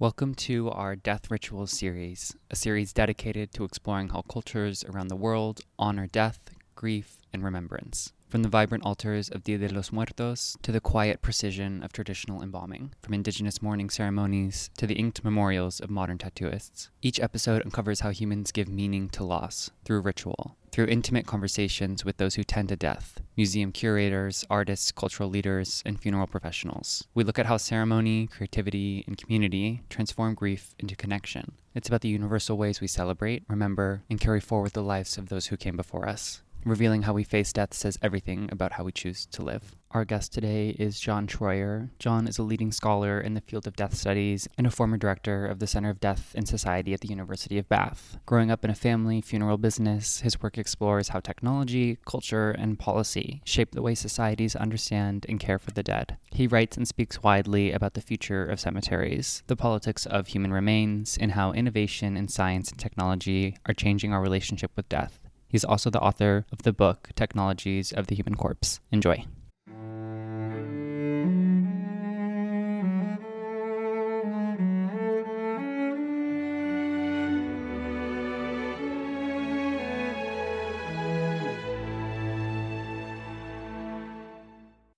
Welcome to our Death Rituals series, a series dedicated to exploring how cultures around the world honor death, grief, and remembrance. From the vibrant altars of Dia de los Muertos to the quiet precision of traditional embalming, from indigenous mourning ceremonies to the inked memorials of modern tattooists. Each episode uncovers how humans give meaning to loss through ritual, through intimate conversations with those who tend to death, museum curators, artists, cultural leaders, and funeral professionals. We look at how ceremony, creativity, and community transform grief into connection. It's about the universal ways we celebrate, remember, and carry forward the lives of those who came before us. Revealing how we face death says everything about how we choose to live. Our guest today is John Troyer. John is a leading scholar in the field of death studies and a former director of the Center of Death and Society at the University of Bath. Growing up in a family funeral business, his work explores how technology, culture, and policy shape the way societies understand and care for the dead. He writes and speaks widely about the future of cemeteries, the politics of human remains, and how innovation in science and technology are changing our relationship with death. He's also the author of the book, Technologies of the Human Corpse. Enjoy.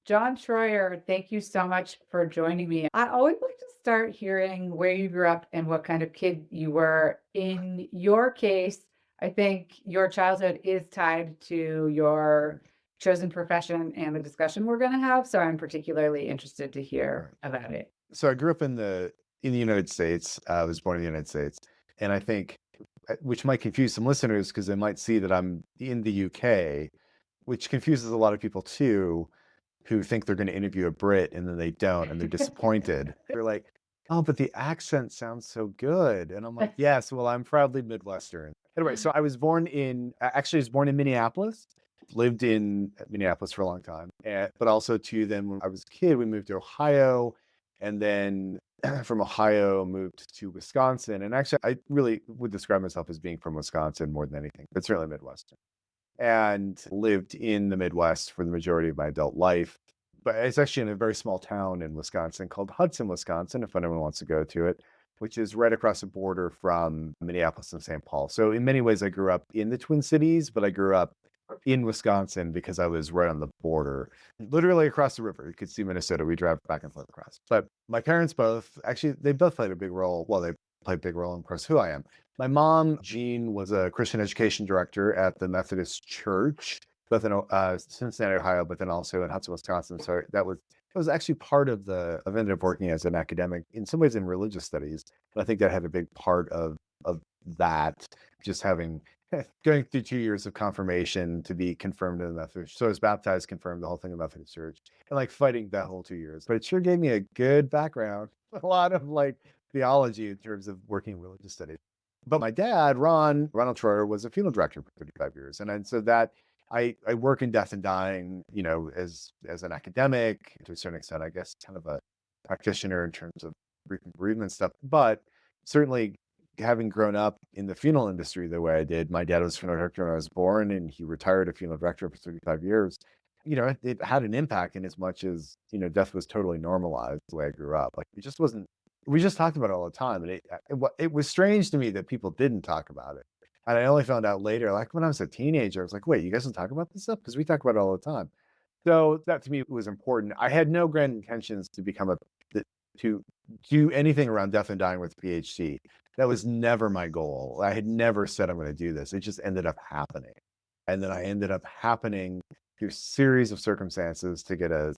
John Troyer, thank you so much for joining me. I always like to start hearing where you grew up and what kind of kid you were. In your case, I think your childhood is tied to your chosen profession and the discussion we're going to have. So I'm particularly interested to hear about it. So I grew up in the United States. I was born in the United States, and I think, which might confuse some listeners because they might see that I'm in the UK, which confuses a lot of people too, who think they're going to interview a Brit and then they don't, and they're disappointed. They're like, "Oh, but the accent sounds so good," and I'm like, "Yes, well, I'm proudly Midwestern." Anyway, so I was born in actually I was born in Minneapolis. Lived in Minneapolis for a long time, but also too. Then when I was a kid, we moved to Ohio, and then from Ohio moved to Wisconsin. And actually, I really would describe myself as being from Wisconsin more than anything, but certainly Midwestern. And lived in the Midwest for the majority of my adult life. But it's actually in a very small town in Wisconsin called Hudson, Wisconsin, if anyone wants to go to it, which is right across the border from Minneapolis and St. Paul. So in many ways, I grew up in the Twin Cities, but I grew up in Wisconsin because I was right on the border, literally across the river. You could see Minnesota. We drive back and forth across. But my parents both, actually, they both played a big role. Well, they played a big role in, of course, who I am. My mom, Jean, was a Christian education director at the Methodist Church, both in Cincinnati, Ohio, but then also in Hudson, Wisconsin. So that was actually part of I've ended up working as an academic, in some ways in religious studies. But I think that had a big part of that, just having going through 2 years of confirmation to be confirmed in the Methodist. So I was baptized, confirmed, the whole thing in the Methodist Church, and like fighting that whole 2 years. But it sure gave me a good background, a lot of like theology in terms of working in religious studies. But my dad, Ronald Troyer, was a funeral director for 35 years. And so that I work in death and dying, as an academic to a certain extent, I guess, kind of a practitioner in terms of bereavement stuff. But certainly having grown up in the funeral industry the way I did, my dad was a funeral director when I was born, and he retired a funeral director for 35 years. It had an impact in as much as, death was totally normalized the way I grew up. Like, it just wasn't, we just talked about it all the time. And it was strange to me that people didn't talk about it. And I only found out later, like when I was a teenager, I was like, wait, you guys don't talk about this stuff? Because we talk about it all the time. So that to me was important. I had no grand intentions to to do anything around death and dying with a PhD. That was never my goal. I had never said I'm going to do this. It just ended up happening. And then I ended up happening through a series of circumstances to get a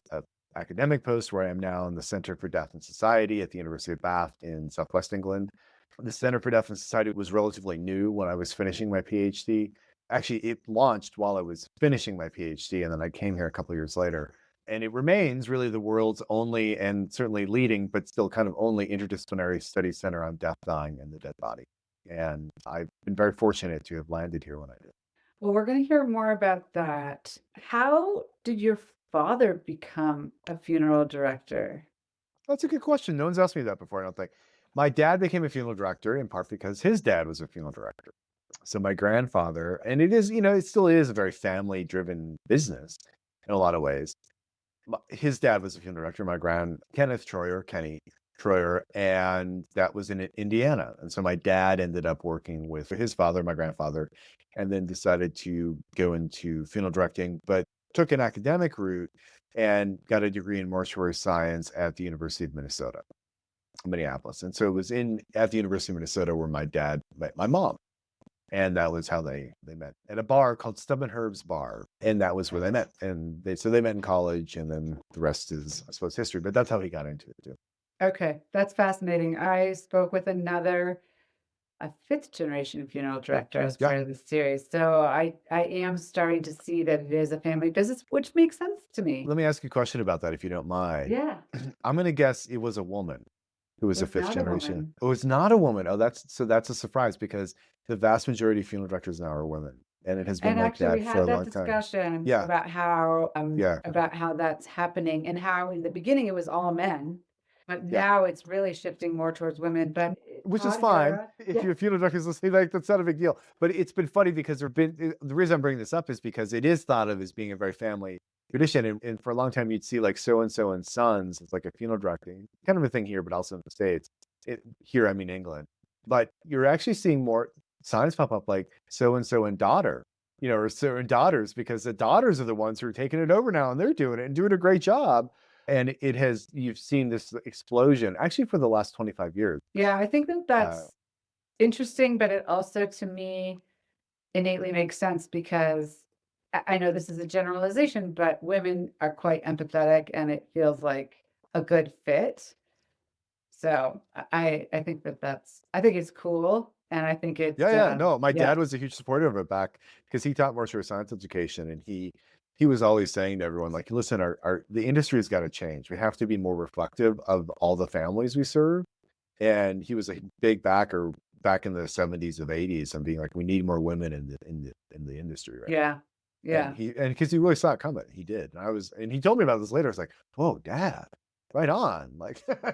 academic post where I am now in the Center for Death and Society at the University of Bath in Southwest England. The Center for Death and Society was relatively new when I was finishing my PhD. Actually, it launched while I was finishing my PhD, and then I came here a couple of years later. And it remains really the world's only, and certainly leading, but still kind of only interdisciplinary study center on death, dying, and the dead body. And I've been very fortunate to have landed here when I did. Well, we're going to hear more about that. How did your father become a funeral director? That's a good question. No one's asked me that before, I don't think. My dad became a funeral director in part because his dad was a funeral director. So my grandfather, and it is, it still is a very family-driven business in a lot of ways. His dad was a funeral director. My Kenneth Troyer, Kenny, Troyer, and that was in Indiana. And so my dad ended up working with his father, my grandfather, and then decided to go into funeral directing, but took an academic route and got a degree in mortuary science at the University of Minnesota, Minneapolis. And so it was at the University of Minnesota where my dad met my mom. And that was how they met at a bar called Stub and Herb's Bar. And that was where they met. And they met in college, and then the rest is, I suppose, history. But that's how he got into it too. Okay, that's fascinating. I spoke with a fifth generation funeral director as Yeah. part of the series. So I am starting to see that it is a family business, which makes sense to me. Let me ask you a question about that, if you don't mind. Yeah, I'm going to guess it was a woman who was a it's fifth not a generation. woman. Oh, it's not a woman. Oh, that's a surprise, because the vast majority of funeral directors now are women. And it has been And like actually, we that for a had that long time. discussion Yeah. Yeah. about how that's happening and how in the beginning it was all men, but Yeah. now it's really shifting more towards women. But Which is Todd fine. Hara, If yeah, you're a funeral director listening, like, that's not a big deal. But it's been funny because the reason I'm bringing this up is because it is thought of as being a very family tradition. And for a long time, you'd see like so and so and sons. It's like a funeral directing, kind of a thing here, but also in the States. Here, I mean England. But you're actually seeing more signs pop up like so and daughter, or so and daughters, because the daughters are the ones who are taking it over now, and they're doing it and doing a great job. And you've seen this explosion actually for the last 25 years. yeah, I think that Uh, that's interesting, but it also to me innately makes sense because I know this is a generalization, but women are quite empathetic and it feels like a good fit. So I think I think it's cool and I think it's Yeah. No, my yeah, dad was a huge supporter of it back because he taught mortuary science education, and he was always saying to everyone, like, listen, the industry's got to change. We have to be more reflective of all the families we serve. And he was a big backer back in the 70s of 80s and being like, we need more women in the industry right yeah, now. And yeah, because he really saw it coming, he did. And he told me about this later. I was like, whoa, dad, right on. Like, I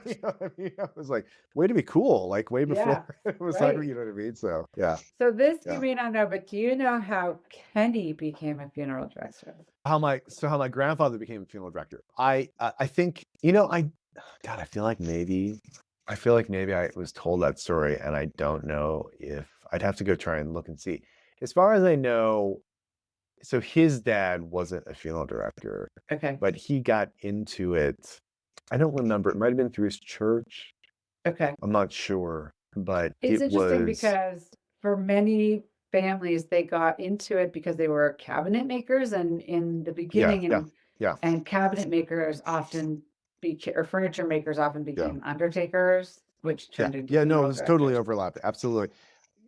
was like, way to be cool. Like way yeah, before it was like, right. you know what I mean? So yeah. So this you Yeah. may not know, but do you know how Kenny became a funeral director? How my grandfather became a funeral director. I think, God, I feel like maybe I was told that story, and I don't know if I'd have to go try and look and see. As far as I know, so his dad wasn't a funeral director, Okay, but he got into it. I don't remember. It might have been through his church. okay. I'm not sure, but It's it interesting was, because for many families, they got into it because they were cabinet makers, and in the yeah, beginning, yeah, yeah, and cabinet makers often or furniture makers often yeah, became undertakers, which yeah, turned into yeah. No, it funeral was totally directors. overlapped. Absolutely.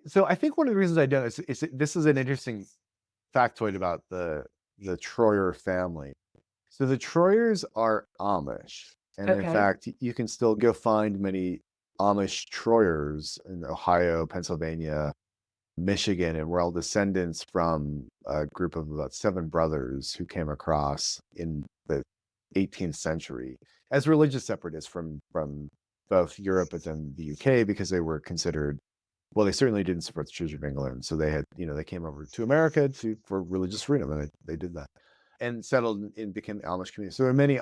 So I think one of the reasons I did is this is an interesting factoid about the Troyer family. So the Troyers are Amish, and in Okay, fact, you can still go find many Amish Troyers in Ohio, Pennsylvania, Michigan, and we're all descendants from a group of about 7 brothers who came across in the 18th century as religious separatists from both Europe and then the UK, because they were considered, well, they certainly didn't support the Church of England. So they had, they came over to America for religious freedom, and they did that and settled and became the Amish community. So there are many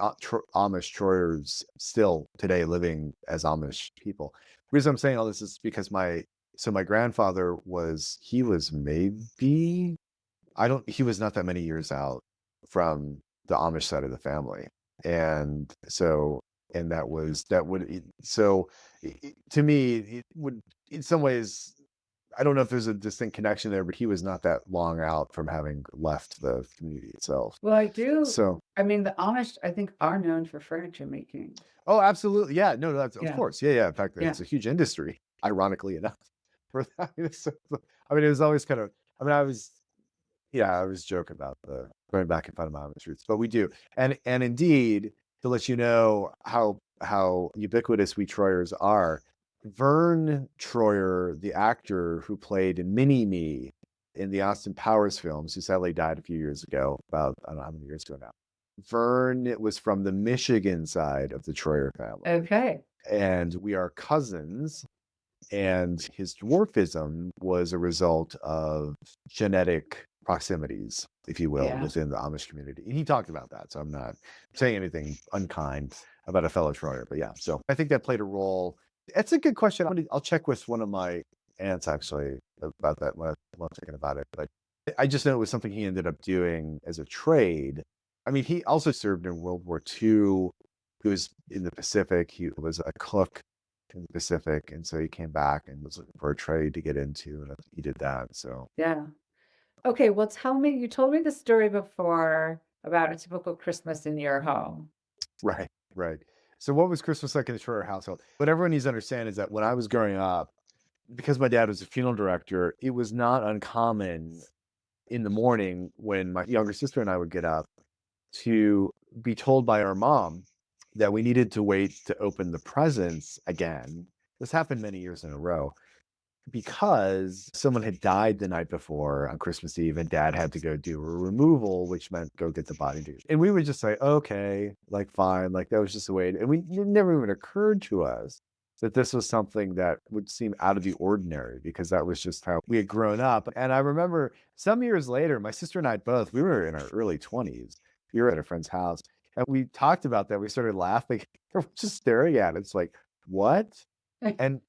Amish Troyers still today living as Amish people. The reason I'm saying all this is because my grandfather he was maybe, he was not that many years out from the Amish side of the family. And so, and that would, so to me, it would, in some ways, I don't know if there's a distinct connection there, but he was not that long out from having left the community itself. well, So, I mean, the Amish, I think, are known for furniture making. oh, absolutely. Yeah, no, that's of Yeah, course. Yeah. In fact, yeah, it's a huge industry, ironically enough. For that. I mean, it was always kind of, I mean, I was joking about the going back and finding my Amish roots, but we do. And indeed, to let you know how ubiquitous we Troyers are, Vern Troyer, the actor who played Mini Me in the Austin Powers films, who sadly died a few years ago, about, I don't know how many years ago now. Vern was from the Michigan side of the Troyer family, okay, and we are cousins. And his dwarfism was a result of genetic proximities, if you will, Yeah. within the Amish community. And he talked about that. So I'm not saying anything unkind about a fellow Troyer, but yeah. So I think that played a role. That's a good question. I'll check with one of my aunts actually about that when I'm thinking about it. But I just know it was something he ended up doing as a trade. I mean, he also served in World War II. He was in the Pacific. He was a cook in the Pacific. And so he came back and was looking for a trade to get into. And he did that. So, Yeah. Okay, well, tell me, you told me the story before about a typical Christmas in your home. right, right. So, what was Christmas like in the Schroeder household? What everyone needs to understand is that when I was growing up, because my dad was a funeral director, it was not uncommon in the morning when my younger sister and I would get up to be told by our mom that we needed to wait to open the presents again. This happened many years in a row because someone had died the night before on Christmas Eve and dad had to go do a removal, which meant go get the body. And we would just say, okay, like fine, like that was just the way. And it never even occurred to us that this was something that would seem out of the ordinary because that was just how we had grown up. And I remember some years later, my sister and I both, we were in our early 20s. We were at a friend's house and we talked about that. We started laughing. We're just staring at it. It's like, what? And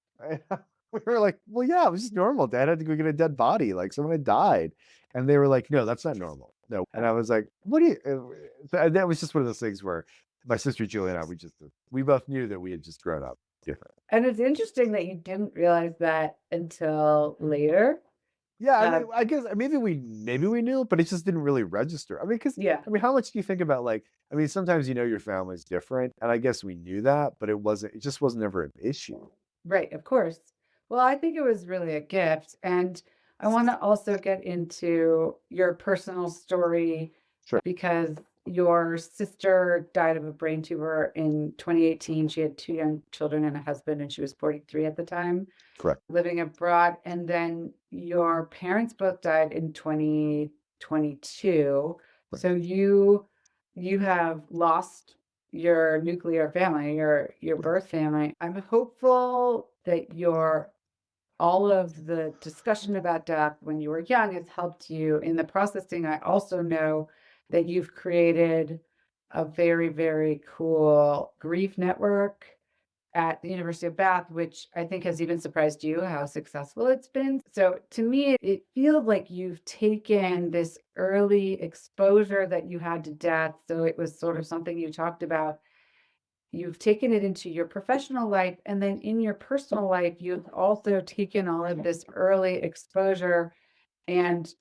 we were like, well, yeah, it was just normal. Dad had to go get a dead body. Like someone had died. And they were like, no, that's not normal. No. And I was like, what do you, that was just one of those things where my sister Julie and I, we both knew that we had just grown up different. And it's interesting that you didn't realize that until later. Yeah. I Uh, mean, I guess maybe we knew, but it just didn't really register. I mean, yeah, how much do you think about like, I mean, sometimes you know your family's different. And I guess we knew that, but it just wasn't ever an issue. right, of course. Well, I think it was really a gift. And I want to also get into your personal story Sure. because your sister died of a brain tumor in 2018. She had two young children and a husband, and she was 43 at the time, Correct. living abroad. And then your parents both died in 2022. Right. So you have lost your nuclear family, your birth family. I'm hopeful that your all of the discussion about death when you were young has helped you in the processing. I also know that you've created a very, very cool grief network at the University of Bath, which I think has even surprised you how successful it's been. So to me, it feels like you've taken this early exposure that you had to death. So it was sort of something you talked about. You've taken it into your professional life, and then in your personal life, you've also taken all of this early exposure and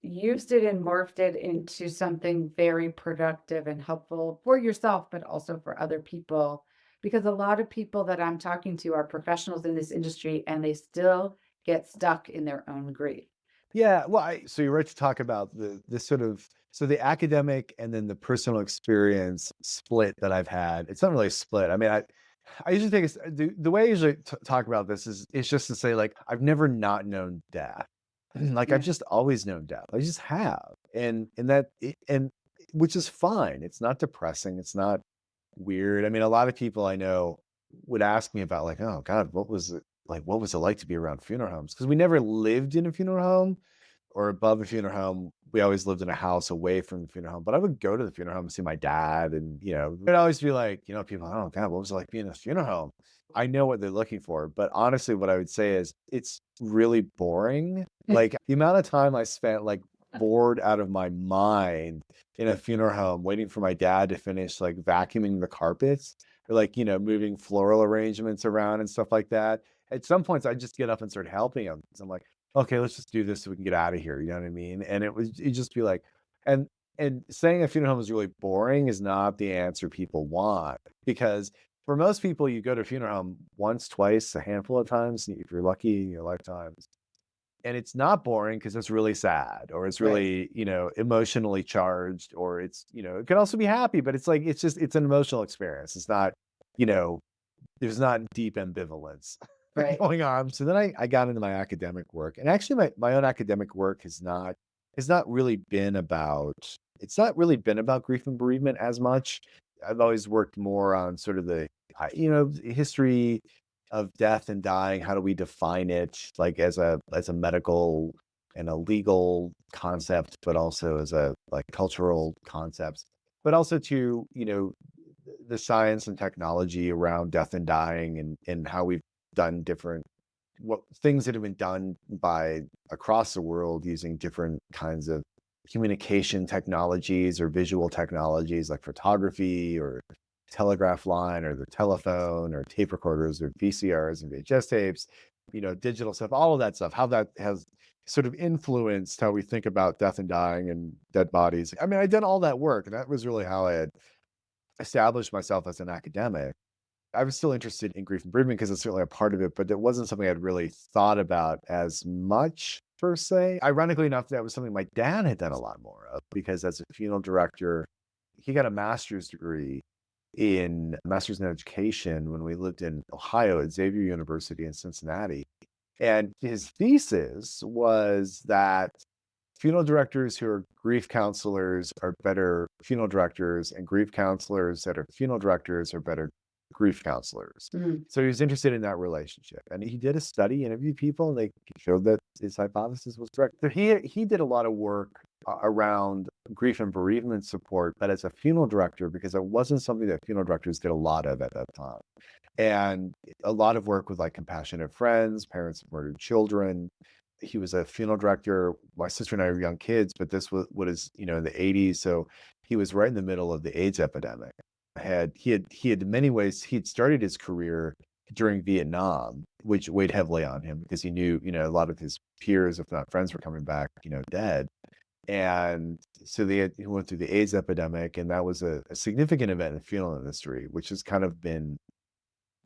used it and morphed it into something very productive and helpful for yourself, but also for other people. Because a lot of people that I'm talking to are professionals in this industry and they still get stuck in their own grief. Yeah, well, so you're right to talk about this sort of the academic and then the personal experience split that I've had. It's not really a split. I mean, I usually think the way I usually talk about this is just to say like I've never not known death. Like I've Yeah. just always known death. I just have, and which is fine. It's not depressing. It's not weird. I mean, a lot of people I know would ask me about like, oh God, what was it like? What was it like to be around funeral homes? Because we never lived in a funeral home or above a funeral home. We always lived in a house away from the funeral home. But I would go to the funeral home and see my dad, and it'd always be like, people, oh God, what was it like being in a funeral home? I know what they're looking for, but honestly, what I would say is it's really boring. Like the amount of time I spent like bored out of my mind in a funeral home waiting for my dad to finish like vacuuming the carpets or like moving floral arrangements around and stuff like that. At some points I just get up and start helping him because I'm like, okay, let's just do this so we can get out of here, you know what I mean? And it just be like, and saying a funeral home is really boring is not the answer people want, because for most people you go to a funeral home once, twice, a handful of times if you're lucky in your lifetimes, and it's not boring because it's really sad or it's Right. really emotionally charged, or it's it can also be happy, but it's like it's an emotional experience. It's not you know there's not deep ambivalence Right. going on. So then I got into my academic work, and actually my own academic work has not really been about grief and bereavement as much. I've always worked more on sort of the history of death and dying. How do we define it, like as a medical and a legal concept, but also as a like cultural concept, but also to, the science and technology around death and dying and how we've done different what things that have been done by across the world using different kinds of communication technologies or visual technologies like photography or telegraph line or the telephone or tape recorders or VCRs and VHS tapes, digital stuff, all of that stuff, how that has sort of influenced how we think about death and dying and dead bodies. I mean, I did all that work, and that was really how I had established myself as an academic. I was still interested in grief and bereavement because it's certainly a part of it, but it wasn't something I'd really thought about as much per se. Ironically enough, that was something my dad had done a lot more of because as a funeral director, he got a master's degree master's in education when we lived in Ohio at Xavier University in Cincinnati. And his thesis was that funeral directors who are grief counselors are better funeral directors, and grief counselors that are funeral directors are better grief counselors. Mm. So he was interested in that relationship, and he did a study, interviewed people, and they showed that his hypothesis was correct. So he did a lot of work around grief and bereavement support, but as a funeral director, because it wasn't something that funeral directors did a lot of at that time, and a lot of work with like compassionate friends, parents of murdered children. He was a funeral director. My sister and I were young kids, but this was what is, in the 80s. So he was right in the middle of the AIDS epidemic. He had in many ways, he'd started his career during Vietnam, which weighed heavily on him because he knew, a lot of his peers, if not friends, were coming back, dead. And so he went through the AIDS epidemic, and that was a significant event in the funeral industry, which has kind of been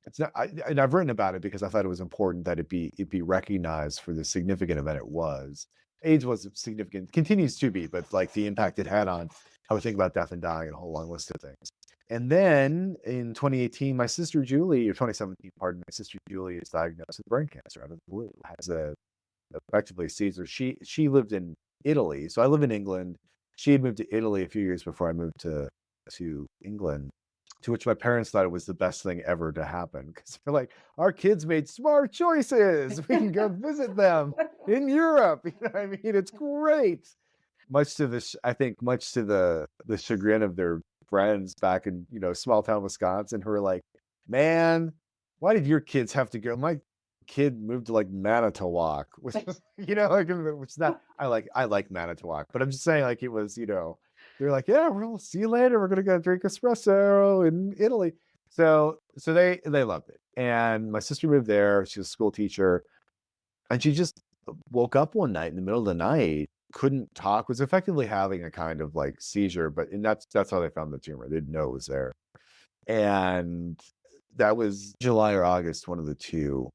it's not, and I've written about it because I thought it was important that it be recognized for the significant event it was. AIDS was significant, continues to be, but like the impact it had on how we think about death and dying and a whole long list of things. And then in 2018, my sister Julie, or 2017, pardon, my sister Julie is diagnosed with brain cancer out of the blue, has effectively Caesar. She lived in Italy, so I live in England. She had moved to Italy a few years before I moved to England, to which my parents thought it was the best thing ever to happen because they're like, our kids made smart choices. We can go visit them in Europe. You know what I mean? It's great. Much to I think much to the chagrin of their friends back in, small town Wisconsin who are like, man, why did your kids have to go? My kid moved to like Manitowoc, which is, like, which is not, I like Manitowoc, but I'm just saying like it was, they're like, yeah, we'll see you later. We're gonna go drink espresso in Italy. So they loved it. And my sister moved there. She was a school teacher, and she just woke up one night in the middle of the night, couldn't talk, was effectively having a kind of like seizure, and that's how they found the tumor. They didn't know it was there. And that was July or August, one of the two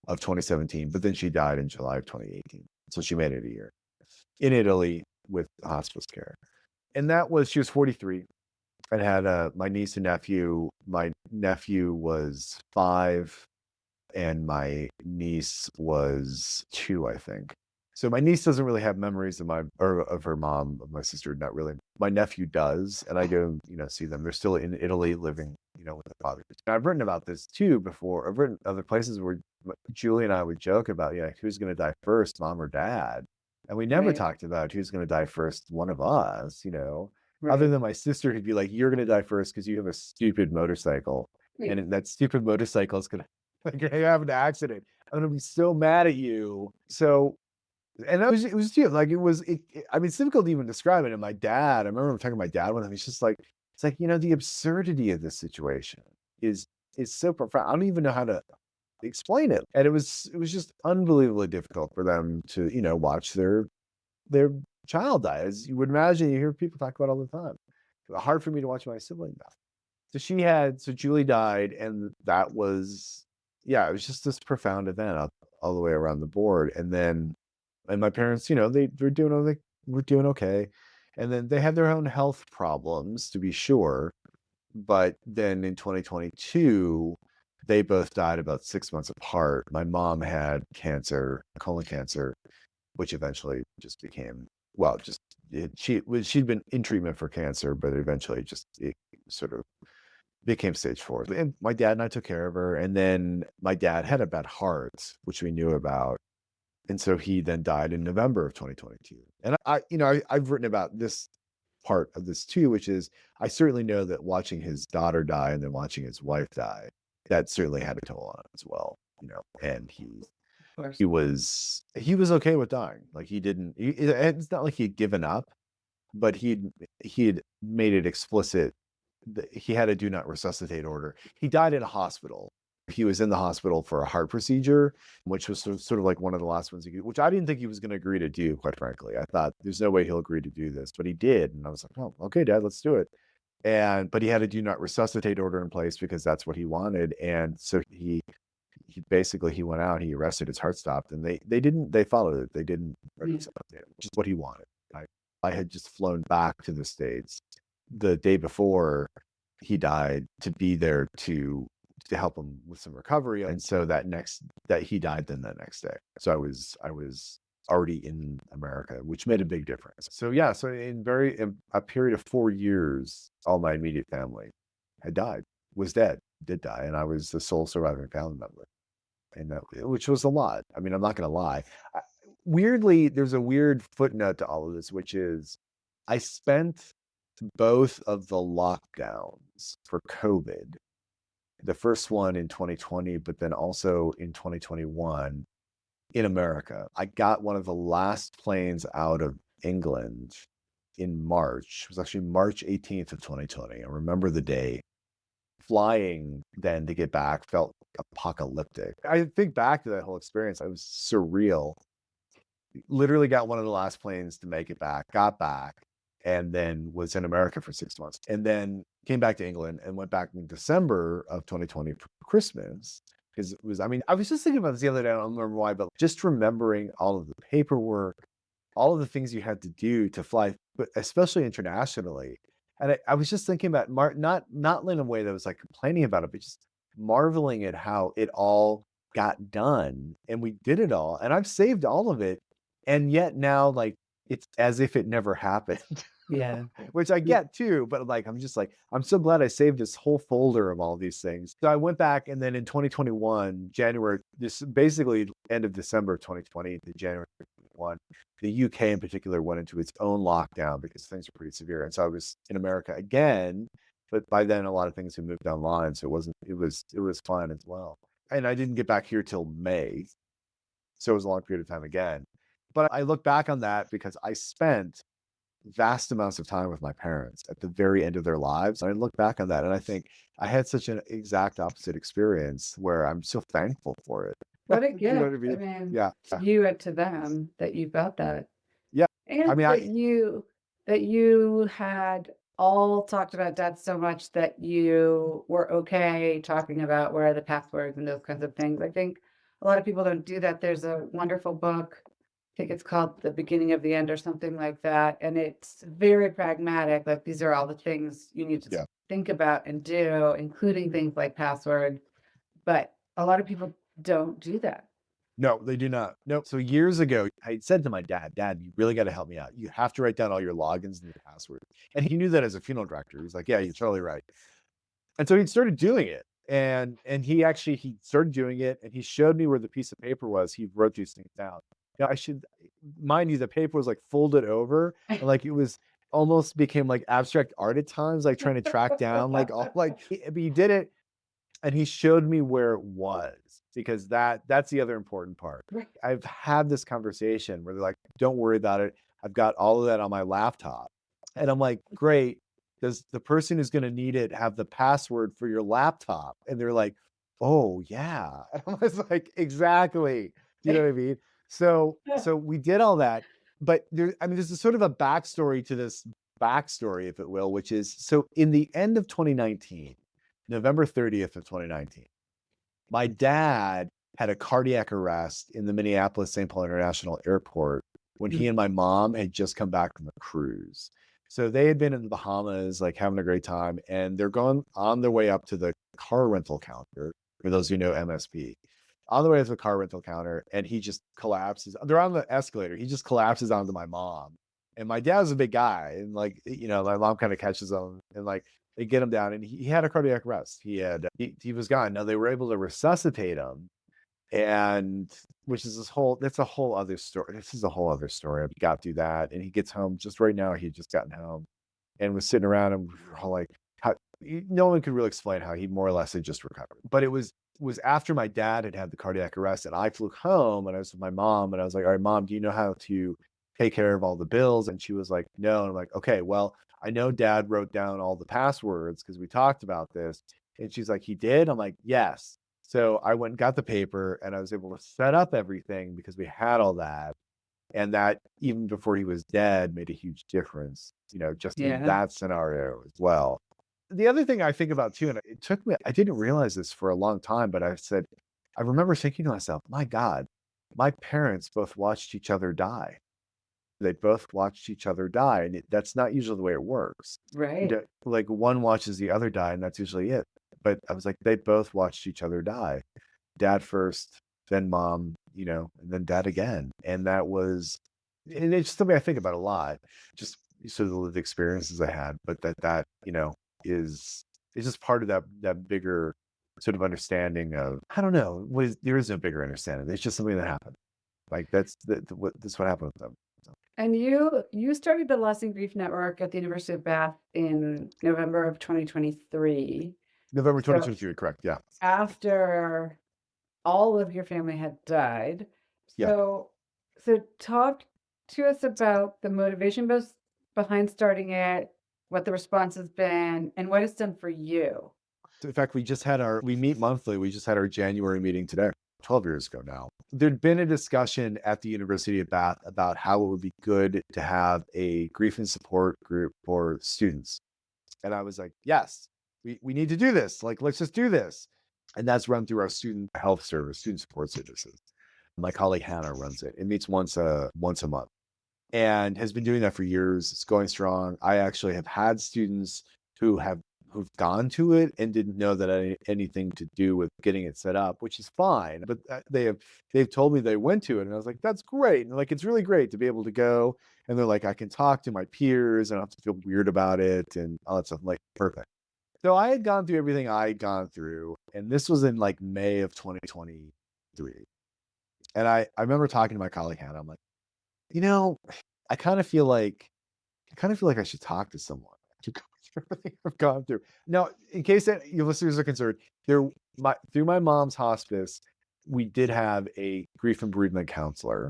of 2017. But then she died in July of 2018. So she made it a year in Italy with hospice care. And she was 43 and had my niece and nephew. My nephew was 5 and my niece was 2, I think. So my niece doesn't really have memories of of her mom, of my sister, not really. My nephew does, and I go, see them. They're still in Italy living, with their father. And I've written about this too before. I've written other places where Julie and I would joke about, who's going to die first, mom or dad? And we never Right. talked about who's going to die first, one of us, other Right. than my sister who'd be like, you're going to die first because you have a stupid motorcycle. Right. And that stupid motorcycle is going to like you have an accident. I'm gonna be so mad at you. So, and it was too like I mean, it's difficult to even describe it. And my dad, I remember talking to my dad one time. He's just like, it's like the absurdity of this situation is so profound. I don't even know how to explain it. And it was just unbelievably difficult for them to watch their child die. As you would imagine, you hear people talk about all the time. Hard for me to watch my sibling die. So Julie died, and that was, yeah, it was just this profound event all the way around the board. And my parents, were doing okay. And then they had their own health problems, to be sure. But then in 2022, they both died about 6 months apart. My mom had cancer, colon cancer, which eventually just became, well, she'd been in treatment for cancer, but eventually it sort of became stage 4. And my dad and I took care of her. And then my dad had a bad heart, which we knew about. And so he then died in November of 2022. And I've written about this part of this too, which is I certainly know that watching his daughter die and then watching his wife die, that certainly had a toll on him as well, and Of course. he was okay with dying. Like it's not like he'd given up, but he'd made it explicit that he had a do not resuscitate order. He died in a hospital. He was in the hospital for a heart procedure, which was sort of like one of the last ones he could, which I didn't think he was going to agree to do, quite frankly. I thought there's no way he'll agree to do this, but he did. And I was like, oh, okay, Dad, let's do it. But he had a do not resuscitate order in place because that's what he wanted. And so he basically he went out, he arrested, his heart stopped, and they followed it. They didn't resuscitate him, which is what he wanted. I had just flown back to the States the day before he died to be there to help him with some recovery. And so that he died then that next day. So I was already in America, which made a big difference. So yeah, so in a period of 4 years, all my immediate family had died, was dead, did die, and I was the sole surviving family member. And which was a lot. I mean, I'm not going to lie. Weirdly, there's a weird footnote to all of this, which is I spent both of the lockdowns for COVID, the first one in 2020, but then also in 2021 in America. I got one of the last planes out of England in March. It was actually March 18th of 2020. I remember the day. Flying then to get back felt apocalyptic. I think back to that whole experience. It was surreal. Literally got one of the last planes to make it back, got back, and then was in America for 6 months. And then came back to England and went back in December of 2020 for Christmas. Because I was just thinking about this the other day. I don't remember why, but just remembering all of the paperwork, all of the things you had to do to fly, but especially internationally. And I was just thinking about not in a way that was like complaining about it, but just marveling at how it all got done and we did it all. And I've saved all of it. And yet now, like, it's as if it never happened. Yeah. Which I get too, but like I'm just like, I'm so glad I saved this whole folder of all these things. So I went back, and then in 2021, January, this basically end of December of 2020 to January 2021, the UK in particular went into its own lockdown because things were pretty severe. And so I was in America again, but by then a lot of things had moved online. So it was fun as well. And I didn't get back here till May. So it was a long period of time again. But I look back on that because I spent vast amounts of time with my parents at the very end of their lives. And I look back on that and I think I had such an exact opposite experience where I'm so thankful for it. What a You know what I gift. I mean? mean, Yeah. to you and to them that you felt that. Yeah. I And mean, that you had all talked about death so much that you were okay talking about where are the passwords and those kinds of things. I think a lot of people don't do that. There's a wonderful book, I think it's called The Beginning of the End or something like that. And it's very pragmatic. Like these are all the things you need to yeah. think about and do, including things like password. But a lot of people don't do that. No, they do not. Nope. So years ago, I said to my dad, you really got to help me out. You have to write down all your logins and your passwords. And he knew that as a funeral director. He's like, yeah, you're totally right. And so he started doing it. And he started doing it, and he showed me where the piece of paper was. He wrote these things down. I should mind you, the paper was like folded over, and like it was almost became like abstract art at times, like trying to track down like all like but he did it, and he showed me where it was, because that's the other important part. Right. I've had this conversation where they're like, don't worry about it. I've got all of that on my laptop. And I'm like, great. Does the person who's going to need it have the password for your laptop? And they're like, oh yeah. And I was like, exactly. You know what I mean? So we did all that. But there's a sort of a backstory to this backstory, if it will, which is, so in the end of 2019, November 30th of 2019, my dad had a cardiac arrest in the Minneapolis St. Paul International Airport when he and my mom had just come back from a cruise. So they had been in the Bahamas, like having a great time, and they're going on their way up to the car rental counter, for those who know MSP. On the way to the car rental counter, and he just collapses. They're on the escalator. He just collapses onto my mom. And my dad was a big guy, and like, my mom kind of catches him, and like they get him down, and he had a cardiac arrest. He was gone. Now they were able to resuscitate him, And which is that's a whole other story. This is a whole other story. I got through that, and he gets home just right now. He had just gotten home and was sitting around, and we were all like, how, no one could really explain how he more or less had just recovered. But it was after my dad had had the cardiac arrest, and I flew home, and I was with my mom, and I was like, all right, mom, do you know how to take care of all the bills? And she was like, no. And I'm like, okay, well, I know dad wrote down all the passwords because we talked about this. And she's like, he did? I'm like, yes. So I went and got the paper, and I was able to set up everything because we had all that. And that, even before he was dead, made a huge difference, just in Yeah. that scenario as well. The other thing I think about too, and it took me, I didn't realize this for a long time, but I remember thinking to myself, my God, my parents both watched each other die. They both watched each other die. And that's not usually the way it works. Right. Like one watches the other die, and that's usually it. But I was like, they both watched each other die. Dad first, then mom, and then dad again. And it's something I think about a lot, just sort of the lived experiences I had, but that is just part of that bigger sort of understanding of, I don't know, there is no bigger understanding. It's just something that happened. Like that's what happened with them. So, And you started the Loss and Grief Network at the University of Bath in November of 2023. November So 2023, correct? Yeah, after all of your family had died. yeah. So talk to us about the motivation behind starting it, what the response has been, and what it's done for you. So in fact, we meet monthly. We just had our January meeting today, 12 years ago now. There'd been a discussion at the University of Bath about how it would be good to have a grief and support group for students. And I was like, yes, we need to do this. Like, let's just do this. And that's run through our student health service, student support services. My colleague Hannah runs it. It meets once a month and has been doing that for years. It's going strong. I actually have had students who've gone to it and didn't know that anything to do with getting it set up, which is fine. But they've told me they went to it, and I was like, that's great. And like, it's really great to be able to go. And they're like, I can talk to my peers, and I don't have to feel weird about it, and all that stuff. I'm like, perfect. So I had gone through everything I had gone through, and this was in like May of 2023. And I remember talking to my colleague Hannah. I'm like, you know, I kind of feel like I should talk to someone to go through everything I've gone through. Now, in case that your listeners are concerned, through my mom's hospice, we did have a grief and bereavement counselor,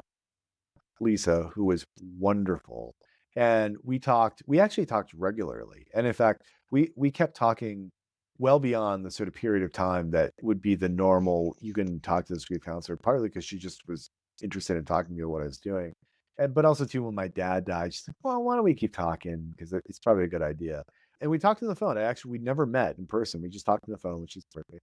Lisa, who was wonderful. And we actually talked regularly. And in fact, we kept talking well beyond the sort of period of time that would be the normal, you can talk to this grief counselor, partly because she just was interested in talking to me about what I was doing. But also too, when my dad died, she's like, well, why don't we keep talking? Because it's probably a good idea. And we talked on the phone. We never met in person. We just talked on the phone, which is perfect.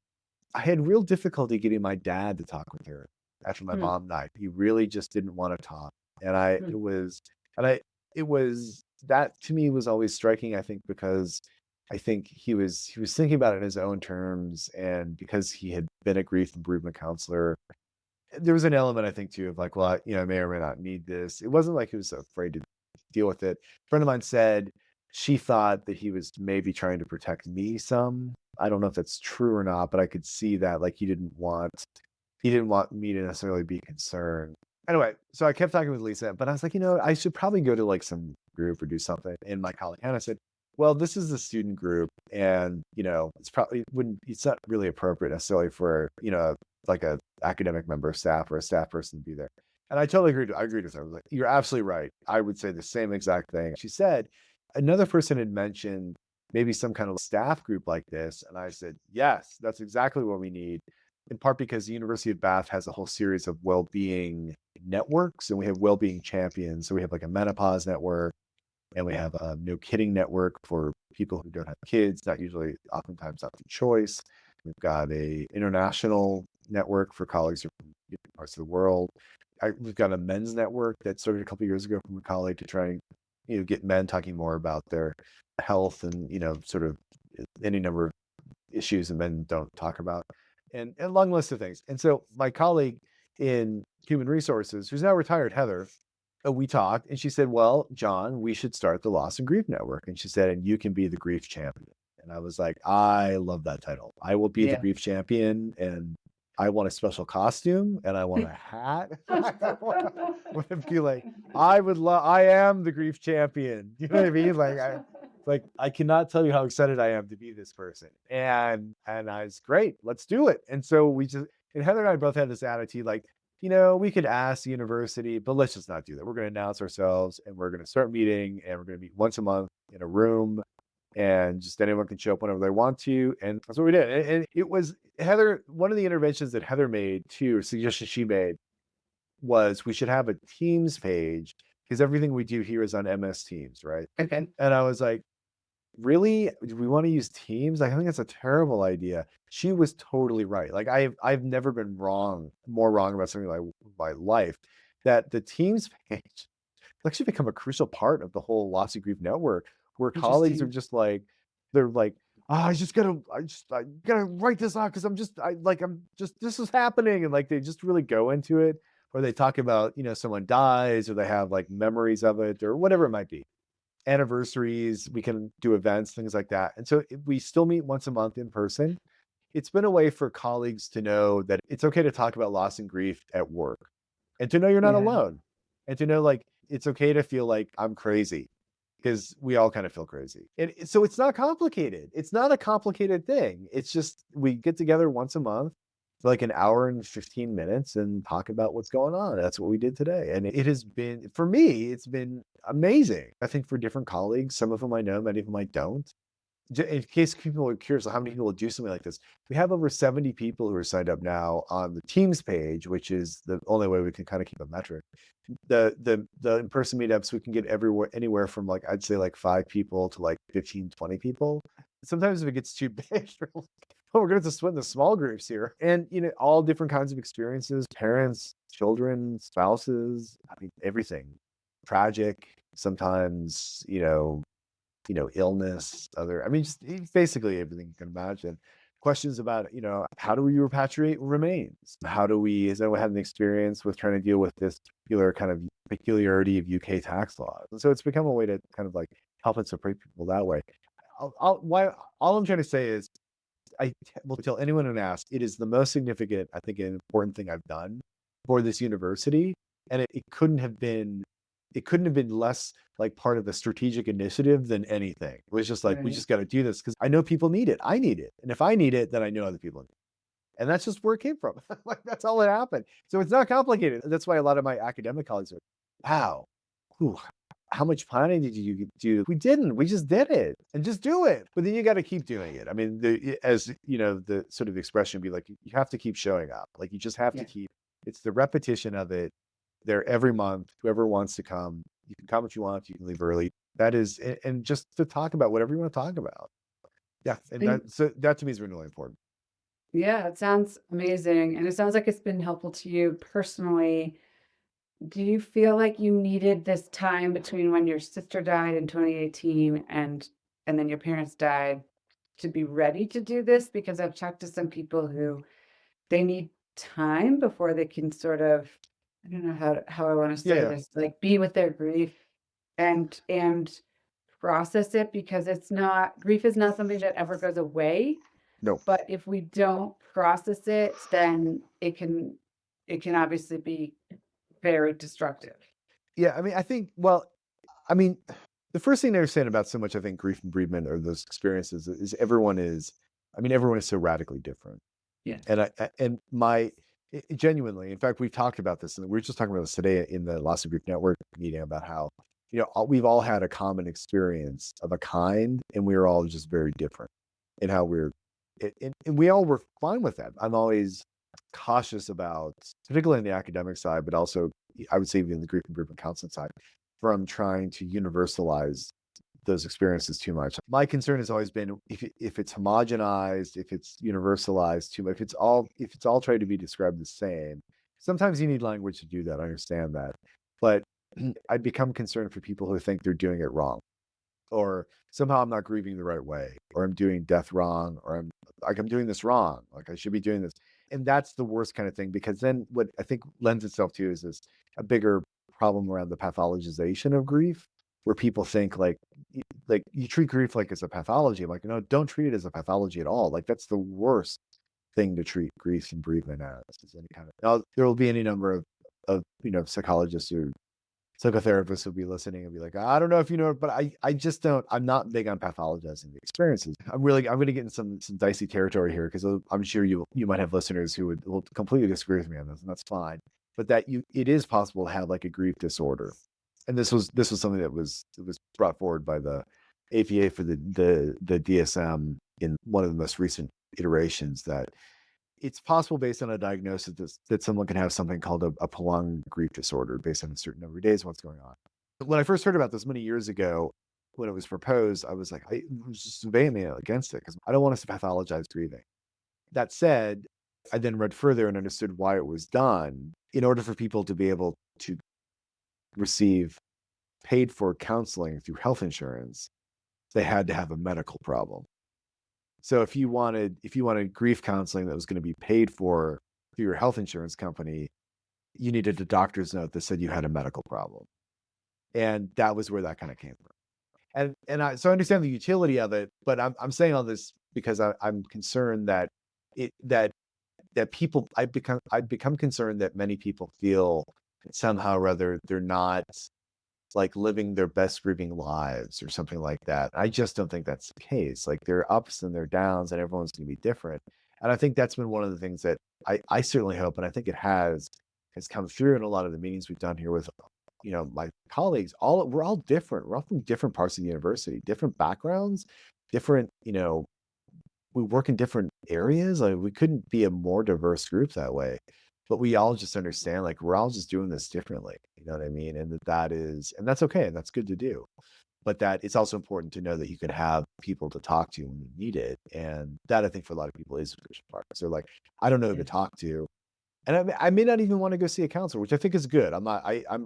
I had real difficulty getting my dad to talk with her after my Hmm, mom died. He really just didn't want to talk. And I, hmm, it was, and I, it was, that to me was always striking, I think, because I think he was thinking about it in his own terms. And because he had been a grief and bereavement counselor, there was an element, I think, too, of like, well, I may or may not need this. It wasn't like he was afraid to deal with it. A friend of mine said she thought that he was maybe trying to protect me some. I don't know if that's true or not, but I could see that, like, he didn't want me to necessarily be concerned. Anyway, so I kept talking with Lisa, but I was like, I should probably go to like some group or do something. And my colleague Hannah said, well, this is a student group, and it's not really appropriate necessarily for, like a academic member of staff or a staff person to be there. And I totally agreed. I agreed with her. I was like, you're absolutely right. I would say the same exact thing. She said another person had mentioned maybe some kind of staff group like this. And I said, yes, that's exactly what we need. In part because the University of Bath has a whole series of well-being networks, and we have well-being champions. So we have like a menopause network, and we have a no kidding network for people who don't have kids, not usually, oftentimes not through choice. We've got a international network for colleagues from different parts of the world. We've got a men's network that started a couple of years ago from a colleague to try and get men talking more about their health and sort of any number of issues that men don't talk about, and a long list of things. And so my colleague in human resources, who's now retired, Heather, we talked, and she said, well, John, we should start the Loss and Grief Network. And she said, and you can be the grief champion. And I was like, I love that title. I will be the yeah. grief champion. And I want a special costume and I want a hat. I want to be like, I am the grief champion. You know what I mean? I cannot tell you how excited I am to be this person. And I was great. Let's do it. And so and Heather and I both had this attitude like, we could ask the university, but let's just not do that. We're going to announce ourselves and we're going to start meeting and we're going to meet once a month in a room and just anyone can show up whenever they want to. And that's what we did. And it was Heather, one of the interventions that Heather made too, or suggestions she made was we should have a Teams page because everything we do here is on MS Teams, right? Okay. And I was like, really? Do we want to use Teams? I think that's a terrible idea. She was totally right. Like I've never been more wrong about something like my life, that the Teams page actually become a crucial part of the whole Loss and Grief network, where colleagues are just like, they're like, oh, I gotta write this out because this is happening. And like, they just really go into it, or they talk about, someone dies or they have like memories of it or whatever it might be. Anniversaries, we can do events, things like that. And so we still meet once a month in person. It's been a way for colleagues to know that it's okay to talk about loss and grief at work and to know you're not Yeah. alone and to know like it's okay to feel like I'm crazy because we all kind of feel crazy. And so it's not complicated. It's not a complicated thing. It's just we get together once a month for like an hour and 15 minutes and talk about what's going on. That's what we did today. And it has been, for me, it's been amazing. I think for different colleagues, some of them I know, many of them I don't. In case people are curious how many people will do something like this, we have over 70 people who are signed up now on the Teams page, which is the only way we can kind of keep a metric. The in-person meetups, we can get anywhere from like, I'd say like 5 people to like 15, 20 people. Sometimes if it gets too big, oh, we're going to split the small groups here. And, all different kinds of experiences, parents, children, spouses, I mean, everything. Tragic, sometimes, illness, just basically everything you can imagine. Questions about, how do we repatriate remains? Has anyone had an experience with trying to deal with this particular kind of peculiarity of UK tax laws? And so it's become a way to kind of like help and support people that way. All I'm trying to say is I will tell anyone who asks, it is the most significant, I think, an important thing I've done for this university. And it couldn't have been less like part of the strategic initiative than anything. It was just like, we just got to do this because I know people need it. I need it. And if I need it, then I know other people need it. And that's just where it came from. Like, that's all that happened. So it's not complicated. That's why a lot of my academic colleagues are, wow, how much planning did you do? We didn't. We just did it and just do it. But then you got to keep doing it. I mean, the sort of expression would be like, you have to keep showing up. Like you just have to keep, it's the repetition of it there every month. Whoever wants to come, you can come if you want, you can leave early. That is, and just to talk about whatever you want to talk about. Yeah. And that to me is really important. Yeah, it sounds amazing. And it sounds like it's been helpful to you personally. Do you feel like you needed this time between when your sister died in 2018 and then your parents died to be ready to do this? Because I've talked to some people who they need time before they can sort of, I don't know how I want to say this, like be with their grief and process it, because grief is not something that ever goes away. No. But if we don't process it, then it can obviously be very destructive. Yeah. The first thing to understand about so much, I think, grief and bereavement or those experiences is everyone is so radically different. Yeah. Genuinely, in fact, we've talked about this, and we were just talking about this today in the Loss and Grief Network meeting about how, we've all had a common experience of a kind, and we were all just very different in how and we all were fine with that. I'm always cautious about, particularly in the academic side, but also I would say even the grief and bereavement counseling side, from trying to universalize those experiences too much. My concern has always been if it's homogenized, if it's universalized too much, if it's all trying to be described the same. Sometimes you need language to do that. I understand that, but I become concerned for people who think they're doing it wrong, or somehow I'm not grieving the right way, or I'm doing death wrong, or I'm doing this wrong. Like I should be doing this, and that's the worst kind of thing, because then what I think lends itself to is this a bigger problem around the pathologization of grief, where people think like you treat grief like it's a pathology. I'm like, no, don't treat it as a pathology at all. Like that's the worst thing to treat grief and bereavement as any kind of. Now, there will be any number of psychologists or psychotherapists will be listening and be like, I don't know if you know, but I just don't. I'm not big on pathologizing the experiences. I'm going to get in some dicey territory here because I'm sure you might have listeners who will completely disagree with me on this, and that's fine. But it is possible to have like a grief disorder, and this was something that was brought forward by the APA for the DSM in one of the most recent iterations, that it's possible based on a diagnosis that someone can have something called a prolonged grief disorder based on a certain number of days of what's going on. When I first heard about this many years ago, when it was proposed, I was like, I was just vehemently against it because I don't want us to pathologize grieving. That said, I then read further and understood why it was done. In order for people to be able to receive paid for counseling through health insurance, they had to have a medical problem. So if you wanted grief counseling that was going to be paid for through your health insurance company, you needed a doctor's note that said you had a medical problem. And that was where that kind of came from. And I understand the utility of it, but I'm saying all this because I'm concerned that people I've become concerned that many people feel somehow or other they're not like living their best grieving lives or something like that. I just don't think that's the case. Like there are ups and there are downs and everyone's going to be different. And I think that's been one of the things that I certainly hope, and I think it has come through in a lot of the meetings we've done here with, my colleagues. We're all different. We're all from different parts of the university, different backgrounds, different, we work in different areas. Like we couldn't be a more diverse group that way. But we all just understand, like we're all just doing this differently. You know what I mean? And and that's okay, and that's good to do. But that it's also important to know that you can have people to talk to when you need it. And that I think for a lot of people is a crucial part. So like, I don't know who to talk to. And I may not even want to go see a counselor, which I think is good. I'm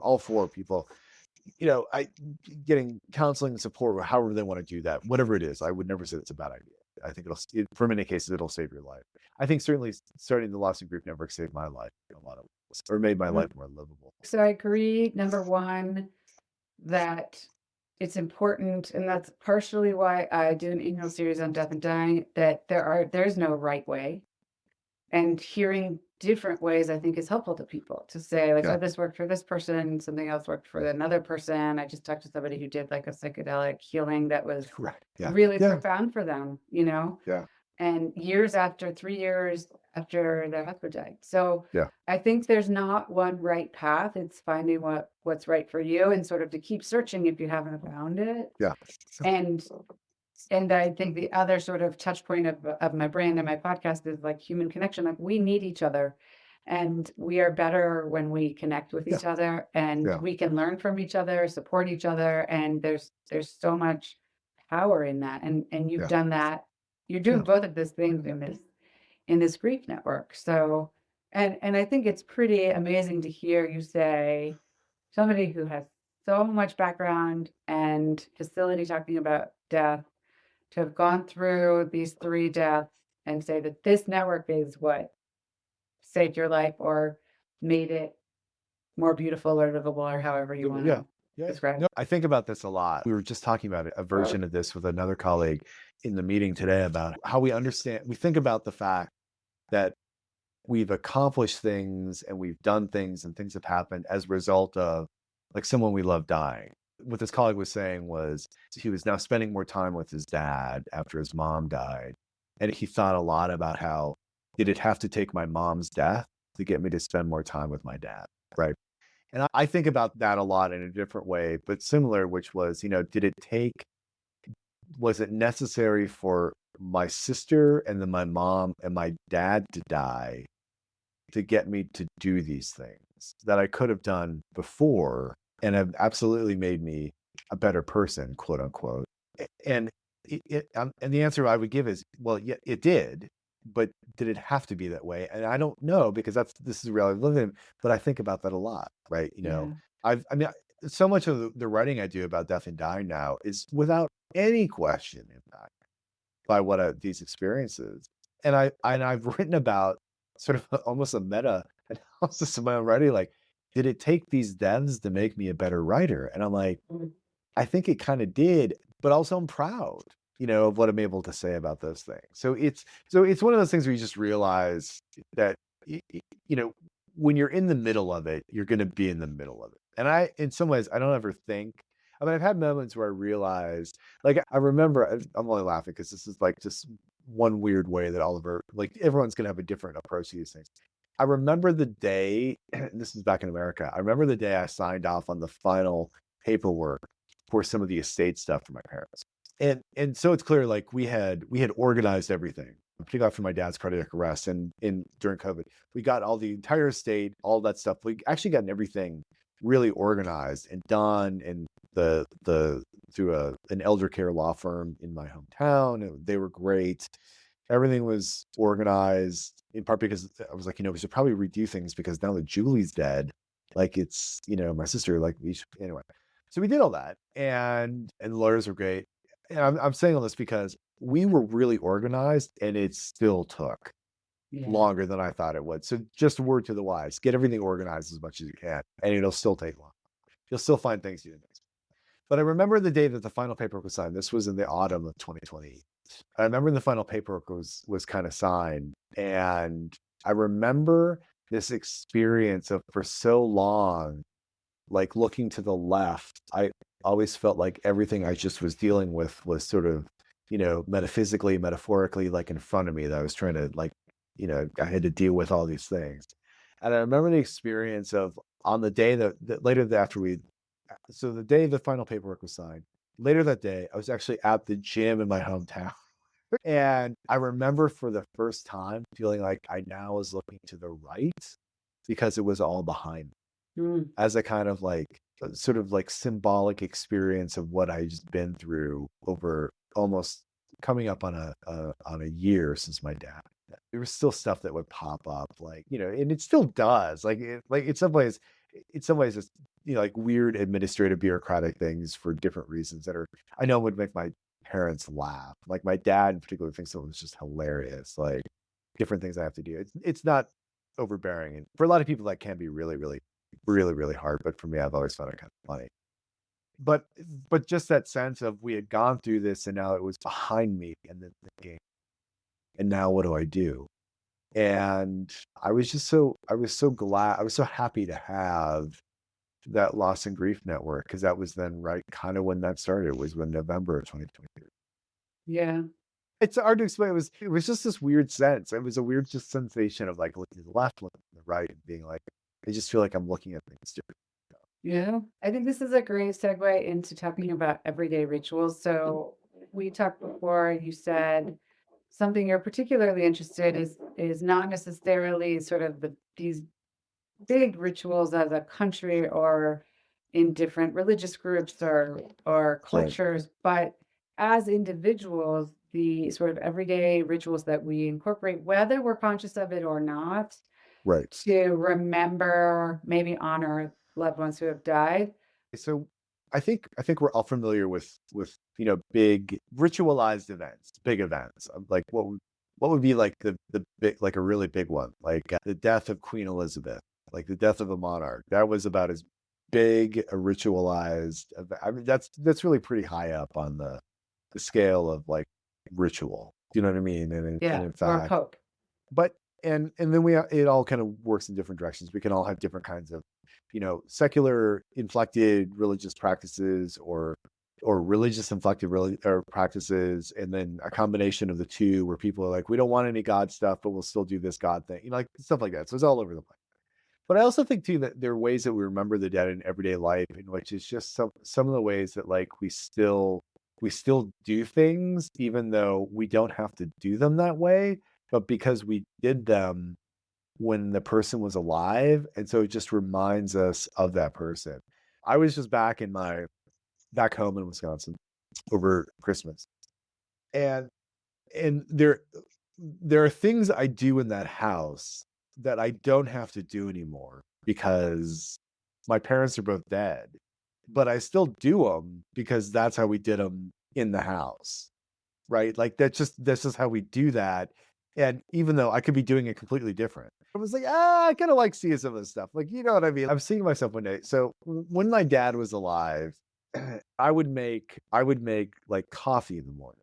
all for people, getting counseling and support, however they want to do that, whatever it is. I would never say it's a bad idea. I think for many cases, it'll save your life. I think certainly starting the Lost in Grief Network saved my life in a lot of ways, or made my life more livable. So I agree, number one, that it's important, and that's partially why I do an annual series on death and dying, that there's no right way. And hearing different ways, I think, is helpful to people to say, like, Yeah. oh, this worked for this person, something else worked for another person. I just talked to somebody who did like a psychedelic healing that was Right. Yeah. really Yeah. profound for them, Yeah. and 3 years after their husband died. So Yeah. I think there's not one right path. It's finding what's right for you and sort of to keep searching if you haven't found it. Yeah. And and I think the other sort of touch point of my brand and my podcast is like human connection. Like we need each other, and we are better when we connect with each other, and Yeah. we can learn from each other, support each other, and there's so much power in that. And you've Yeah. done that. You're doing Yeah. both of those things in this grief network. So, and I think it's pretty amazing to hear you say somebody who has so much background and facility talking about death to have gone through these 3 deaths and say that this network is what saved your life or made it more beautiful or livable or however you want Yeah. to Yeah. describe No, it. I think about this a lot. We were just talking about a version of this with another colleague in the meeting today about how we think about the fact that we've accomplished things and we've done things and things have happened as a result of like someone we love dying. What this colleague was saying was he was now spending more time with his dad after his mom died. And he thought a lot about how did it have to take my mom's death to get me to spend more time with my dad? Right. And I think about that a lot in a different way, but similar, which was, was it necessary for my sister and then my mom and my dad to die to get me to do these things that I could have done before and have absolutely made me a better person, quote unquote. And and the answer I would give is, well, yeah, it did, but did it have to be that way? And I don't know because this is the reality I live in. But I think about that a lot, right? Yeah. So much of the writing I do about death and dying now is without any question impacted by these experiences. And I've written about sort of almost a meta analysis of my own writing. Like, did it take these deaths to make me a better writer? And I'm like, I think it kind of did, but also I'm proud of what I'm able to say about those things. So it's one of those things where you just realize that you know when you're in the middle of it, you're going to be in the middle of it. And in some ways, I don't ever think. I mean, I've had moments where I realized, like, I remember, I'm only laughing because this is like just one weird way that Oliver, like, everyone's going to have a different approach to these things. I remember the day, this is back in America. I remember the day I signed off on the final paperwork for some of the estate stuff for my parents. And so it's clear, like, we had organized everything, particularly after my dad's cardiac arrest and in during COVID. We got all the entire estate, all that stuff. We actually gotten everything really organized and done, and the through an elder care law firm in my hometown. And they were great. Everything was organized in part because I was like, we should probably redo things because now that Julie's dead, like, it's, my sister, like, we should, anyway. So we did all that, and the lawyers were great. And I'm saying all this because we were really organized, and it still took Yeah. longer than I thought it would. So just a word to the wise: get everything organized as much as you can, and it'll still take long. You'll still find things you didn't expect. But I remember the day that the final paperwork was signed. This was in the autumn of 2020. I remember the final paperwork was kind of signed, and I remember this experience of, for so long, like, looking to the left, I always felt like everything I just was dealing with was sort of, metaphysically, metaphorically, like, in front of me, that I was trying to, like, I had to deal with all these things. And I remember the experience of, on the day that later after so the day the final paperwork was signed, later that day, I was actually at the gym in my hometown. And I remember for the first time feeling like I now was looking to the right because it was all behind me, Mm. as a kind of like sort of like symbolic experience of what I just been through over almost coming up on a year since my dad. There was still stuff that would pop up, like, and it still does. Like, in some ways, it's, like, weird administrative bureaucratic things for different reasons that are, I know, would make my parents laugh. Like, my dad in particular thinks it was just hilarious. Like, different things I have to do. It's not overbearing, and for a lot of people that can be really, really, really, really hard. But for me, I've always found it kind of funny. But just that sense of, we had gone through this and now it was behind me, and then thinking, and now what do I do? And I was so glad, I was so happy to have that loss and grief network, because that was then right kind of when that started, was when November of 2023. Yeah. It's hard to explain. It was just this weird sense. It was a weird just sensation of, like, looking to the left, looking to the right, and being like, I just feel like I'm looking at things different. Yeah. I think this is a great segue into talking about everyday rituals. So we talked before, you said something you're particularly interested is not necessarily sort of these big rituals as a country or in different religious groups or Right. cultures, but as individuals, the sort of everyday rituals that we incorporate, whether we're conscious of it or not, Right. to remember, maybe honor loved ones who have died. So I think we're all familiar with big ritualized events, big events. Like, what would be like the big, like, a really big one, like, the death of Queen Elizabeth, like the death of a monarch. That was about as big a ritualized I mean, that's really pretty high up on the scale of, like, ritual. Do you know what I mean? And Yeah, in or a fact, pope. but and then it all kind of works in different directions. We can all have different kinds of, secular inflected religious practices, or religious inflected or practices, and then a combination of the two, where people are like, we don't want any God stuff, but we'll still do this God thing, like, stuff like that. So it's all over the place. But I also think too that there are ways that we remember the dead in everyday life, in which is just some of the ways that, like, we still do things even though we don't have to do them that way, but because we did them when the person was alive, and so it just reminds us of that person. I was just back home in Wisconsin over Christmas, and there are things I do in that house that I don't have to do anymore because my parents are both dead, but I still do them because that's how we did them in the house, right? Like, that's just how we do that. And even though I could be doing it completely different, I was like, I kind of like seeing some of this stuff. Like, you know what I mean? I'm seeing myself one day. So when my dad was alive, I would make like coffee in the morning.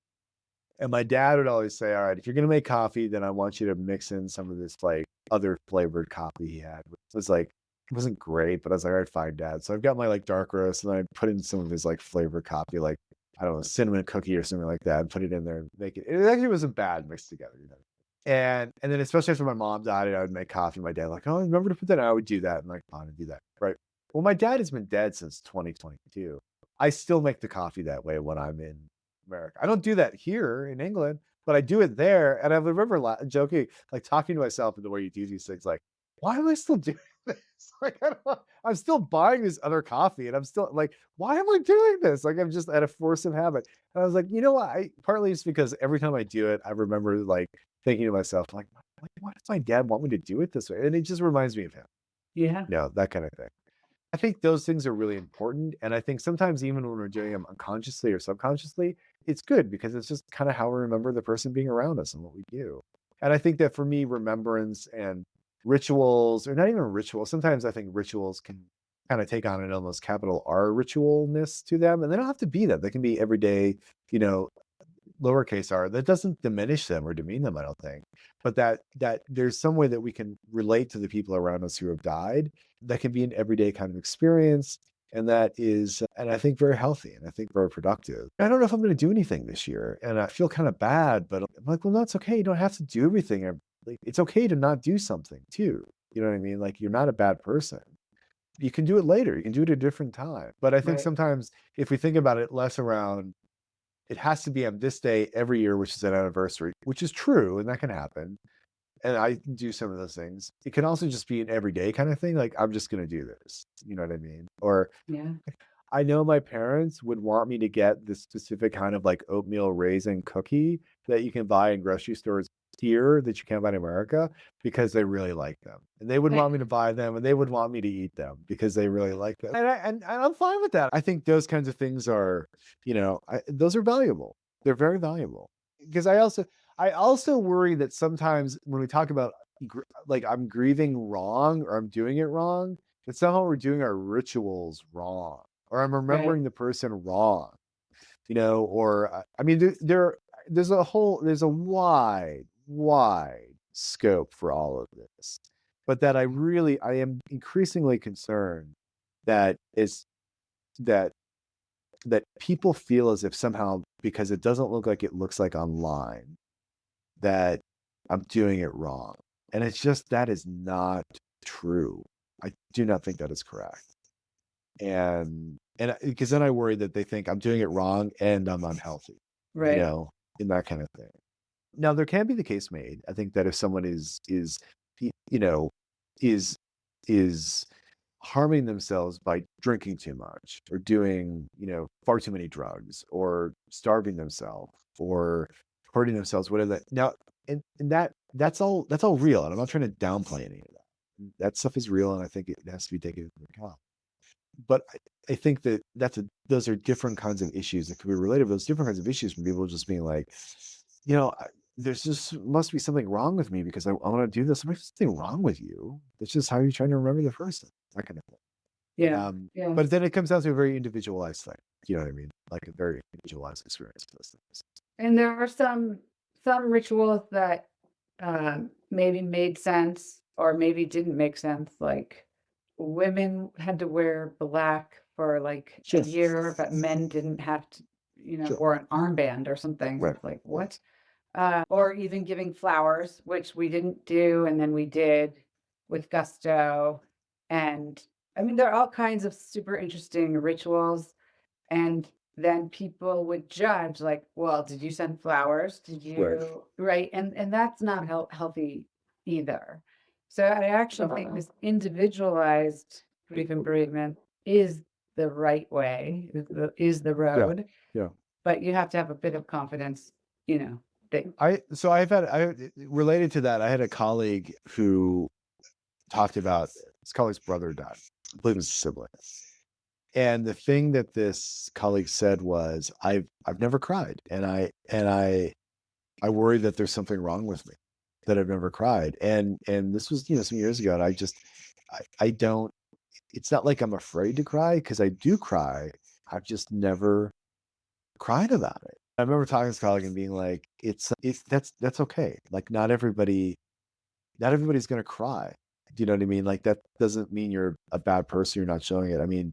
And my dad would always say, all right, if you're going to make coffee, then I want you to mix in some of this like other flavored coffee he had. Which was like, it wasn't great, but I was like, all right, fine, dad. So I've got my like dark roast and then I put in some of his like flavored coffee, like, I don't know, cinnamon cookie or something like that, and put it in there and make it. It actually wasn't bad mixed together, you know. And then especially after my mom died, I would make coffee. My dad like, oh, remember to put that. I would do that, and like, fine, and do that, right? Well, my dad has been dead since 2022. I still make the coffee that way when I'm in America. I don't do that here in England, but I do it there. And I remember joking, like talking to myself in the way you do these things, like, why am I still doing this? Like, I'm still buying this other coffee, and I'm still like, why am I doing this? Like, I'm just at a force of habit. And I was like, you know what? Partly it's because every time I do it, I remember like thinking to myself, like, why does my dad want me to do it this way? And it just reminds me of him, Yeah. that kind of thing. I think those things are really important. And I think sometimes even when we're doing them unconsciously or subconsciously, it's good because it's just kind of how we remember the person being around us and what we do. And I think that for me, remembrance and rituals, or not even rituals, sometimes I think rituals can kind of take on an almost capital R ritualness to them. And they don't have to be that. They can be everyday, you know, lowercase r. That doesn't diminish them or demean them, I don't think. But that there's some way that we can relate to the people around us who have died that can be an everyday kind of experience. And that is, and I think very healthy and I think very productive. I don't know if I'm going to do anything this year, and I feel kind of bad, but I'm like, well, no, it's okay. You don't have to do everything. Like, it's okay to not do something too. You know what I mean? Like, you're not a bad person. You can do it later. You can do it at a different time. But I think Right. sometimes if we think about it less around, it has to be on this day every year, which is an anniversary, which is true, and that can happen. And I do some of those things. It can also just be an everyday kind of thing. Like, I'm just going to do this. You know what I mean? Or Yeah. I know my parents would want me to get this specific kind of like oatmeal raisin cookie that you can buy in grocery stores here that you can't buy in America because they really like them. And they would want me to buy them and they would want me to eat them because they really like them. And I'm fine with that. I think those kinds of things are, those are valuable. They're very valuable. Because I also worry that sometimes when we talk about like I'm grieving wrong or I'm doing it wrong, that somehow we're doing our rituals wrong or I'm Right. remembering the person wrong, or I mean, there's a wide scope for all of this, but that I am increasingly concerned that is that that people feel as if somehow because it doesn't look like it looks like online that I'm doing it wrong, and it's just that is not true. I do not think that is correct. And because then I worry that they think I'm doing it wrong and I'm unhealthy, you Right. know, in that kind of thing. Now there can be the case made. I think that if someone y- you know, is is harming themselves by drinking too much or doing, far too many drugs or starving themselves or hurting themselves, whatever that now and that's all real. And I'm not trying to downplay any of that. That stuff is real and I think it has to be taken into account. But I think that those are different kinds of issues that could be related. Those different kinds of issues from people just being like, there's just must be something wrong with me because I want to do this. There's nothing wrong with you. It's just how you're trying to remember the person. That kind of thing. Yeah. Yeah. But then it comes down to a very individualized thing. You know what I mean? Like a very individualized experience for those things. And there are some rituals that maybe made sense or maybe didn't make sense. Like women had to wear black for like a Sure. year, but men didn't have to, Sure. or an armband or something. Right. It's like, Right. what? Or even giving flowers, which we didn't do, and then we did with gusto. And I mean, there are all kinds of super interesting rituals. And then people would judge, like, well, did you send flowers? Did Right. you, right? And that's not healthy either. So I actually think this individualized grief and bereavement is the right way, is the Yeah. road, Yeah. but you have to have a bit of confidence, that I related to that. I had a colleague who talked about his colleague's brother died. I believe it was a sibling. And the thing that this colleague said was, I've never cried, and I worry that there's something wrong with me that I've never cried. And this was some years ago, and I don't. It's not like I'm afraid to cry because I do cry. I've just never cried about it. I remember talking to this colleague and being like, it's that's okay. Like not everybody's gonna cry. Do you know what I mean? Like that doesn't mean you're a bad person, you're not showing it. I mean,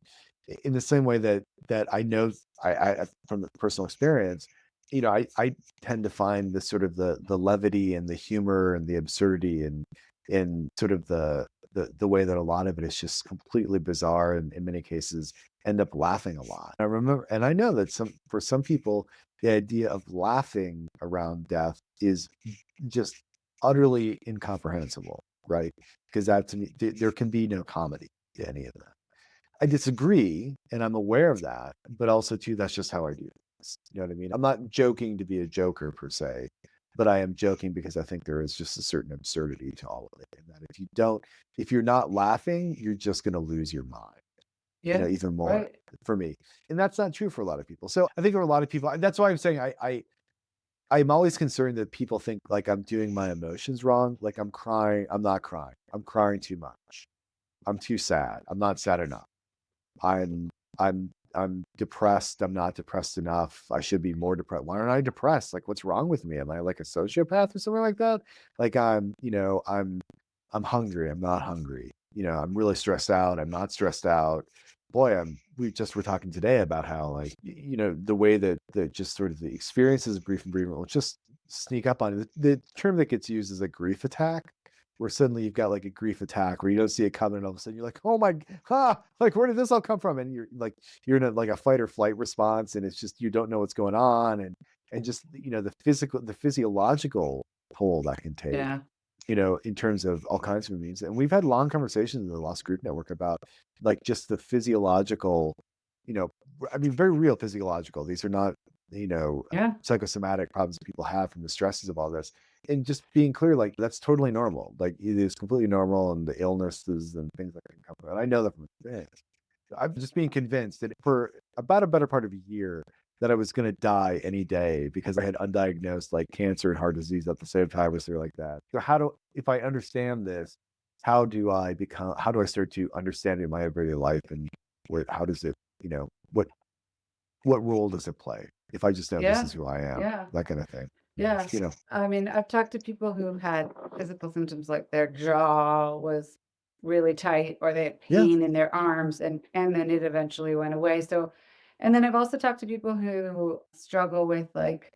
in the same way that I know I from the personal experience, I tend to find the sort of the levity and the humor and the absurdity and in sort of the way that a lot of it is just completely bizarre and in many cases end up laughing a lot. I remember and I know that for some people, the idea of laughing around death is just utterly incomprehensible, right? Because that to me, there can be no comedy to any of that. I disagree, and I'm aware of that, but also too, that's just how I do this. You know what I mean? I'm not joking to be a joker per se, but I am joking because I think there is just a certain absurdity to all of it. And that if you're not laughing, you're just going to lose your mind, Yeah, even more right. for me. And that's not true for a lot of people. So I think there are a lot of people, that's why I'm saying I'm always concerned that people think like I'm doing my emotions wrong. Like I'm crying. I'm not crying. I'm crying too much. I'm too sad. I'm not sad enough. I'm I'm depressed. I'm not depressed enough. I should be more depressed. Why aren't I depressed? Like what's wrong with me? Am I like a sociopath or something like that? Like I'm hungry. I'm not hungry. I'm really stressed out. I'm not stressed out. Boy, we just were talking today about how like the way that just sort of the experiences of grief and bereavement will just sneak up on you. The term that gets used is a grief attack, where suddenly you've got like a grief attack where you don't see it coming, and all of a sudden you're like, oh my, like where did this all come from? And you're in like a fight or flight response, and it's just you don't know what's going on, and just the physiological toll that can take Yeah. in terms of all kinds of means. And we've had long conversations in the Lost Group Network about like just the physiological, you know, I mean, very real physiological. These are not, Yeah. psychosomatic problems that people have from the stresses of all this. And just being clear, like that's totally normal. Like it is completely normal, and the illnesses and things that can come from it. I know that from experience. I'm just being convinced that for about a better part of a year that I was going to die any day because I had undiagnosed like cancer and heart disease at the same time as they're like that. So if I understand this, how do I start to understand it in my everyday life, and how does it, what role does it play if I just know this Yeah. is who I am, Yeah. that kind of thing, Yeah. you know? I mean, I've talked to people who had physical symptoms like their jaw was really tight or they had Yeah. pain in their arms and then it eventually went away. So, and then I've also talked to people who struggle with like,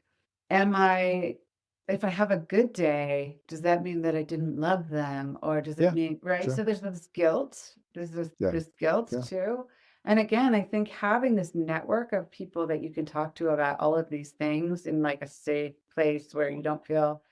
am I if I have a good day, does that mean that I didn't love them? Or does it Yeah. mean right? Sure. So there's this guilt. There's Yeah. this guilt Yeah. too. And again, I think having this network of people that you can talk to about all of these things in like a safe place where you don't feel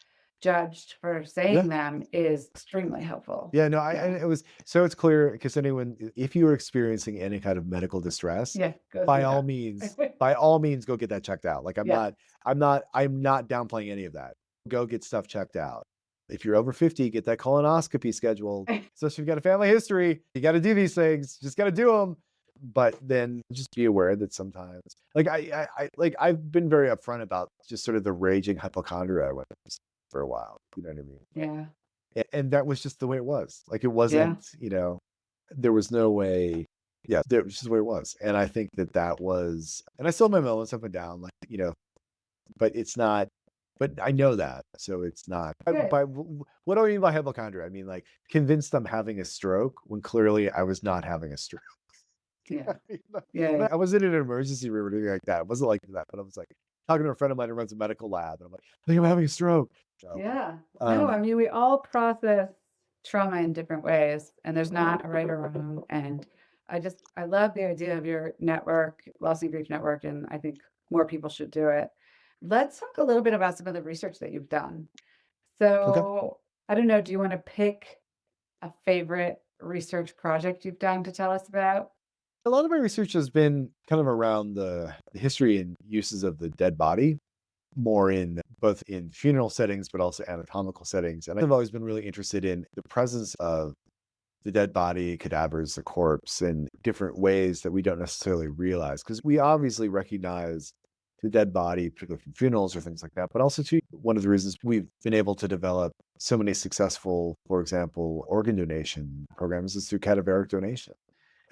judged for Yeah. saying them is extremely helpful. Yeah, no, Yeah. and it was so it's clear because if you are experiencing any kind of medical distress, Yeah. Go by through all that. means, by all means, go get that checked out. Like Yeah. I'm not downplaying any of that. Go get stuff checked out. If you're over 50, get that colonoscopy scheduled. So if you've got a family history, you got to do these things. Just got to do them. But then just be aware that sometimes, like I've been very upfront about just sort of the raging hypochondria I went through for a while. You know what I mean? Yeah. And that was just the way it was. Like it Yeah. wasn't, there was no way. Yeah, there was just the way it was. And I think that was, and I still have my moments up and down, like, but it's not, but I know that. So it's not, Good. what do I mean by hypochondria? I mean, like convinced I'm having a stroke when clearly I was not having a stroke. Yeah. Yeah. I wasn't in an emergency room or anything like that. It wasn't like that, but I was like talking to a friend of mine who runs a medical lab. And I'm like, I think I'm having a stroke. So, Yeah. No, um, I mean, we all process trauma in different ways, and there's not a right or wrong. And I love the idea of your network, Loss and Grief Network, and I think more people should do it. Let's talk a little bit about some of the research that you've done. okay. So, I don't know, do you want to pick a favorite research project you've done to tell us about? A lot of my research has been kind of around the history and uses of the dead body, more in both in funeral settings, but also anatomical settings. And I've always been really interested in the presence of the dead body, cadavers, the corpse in different ways that we don't necessarily realize. Because we obviously recognize the dead body, particularly from funerals or things like that. But also, too, one of the reasons we've been able to develop so many successful, for example, organ donation programs is through cadaveric donation.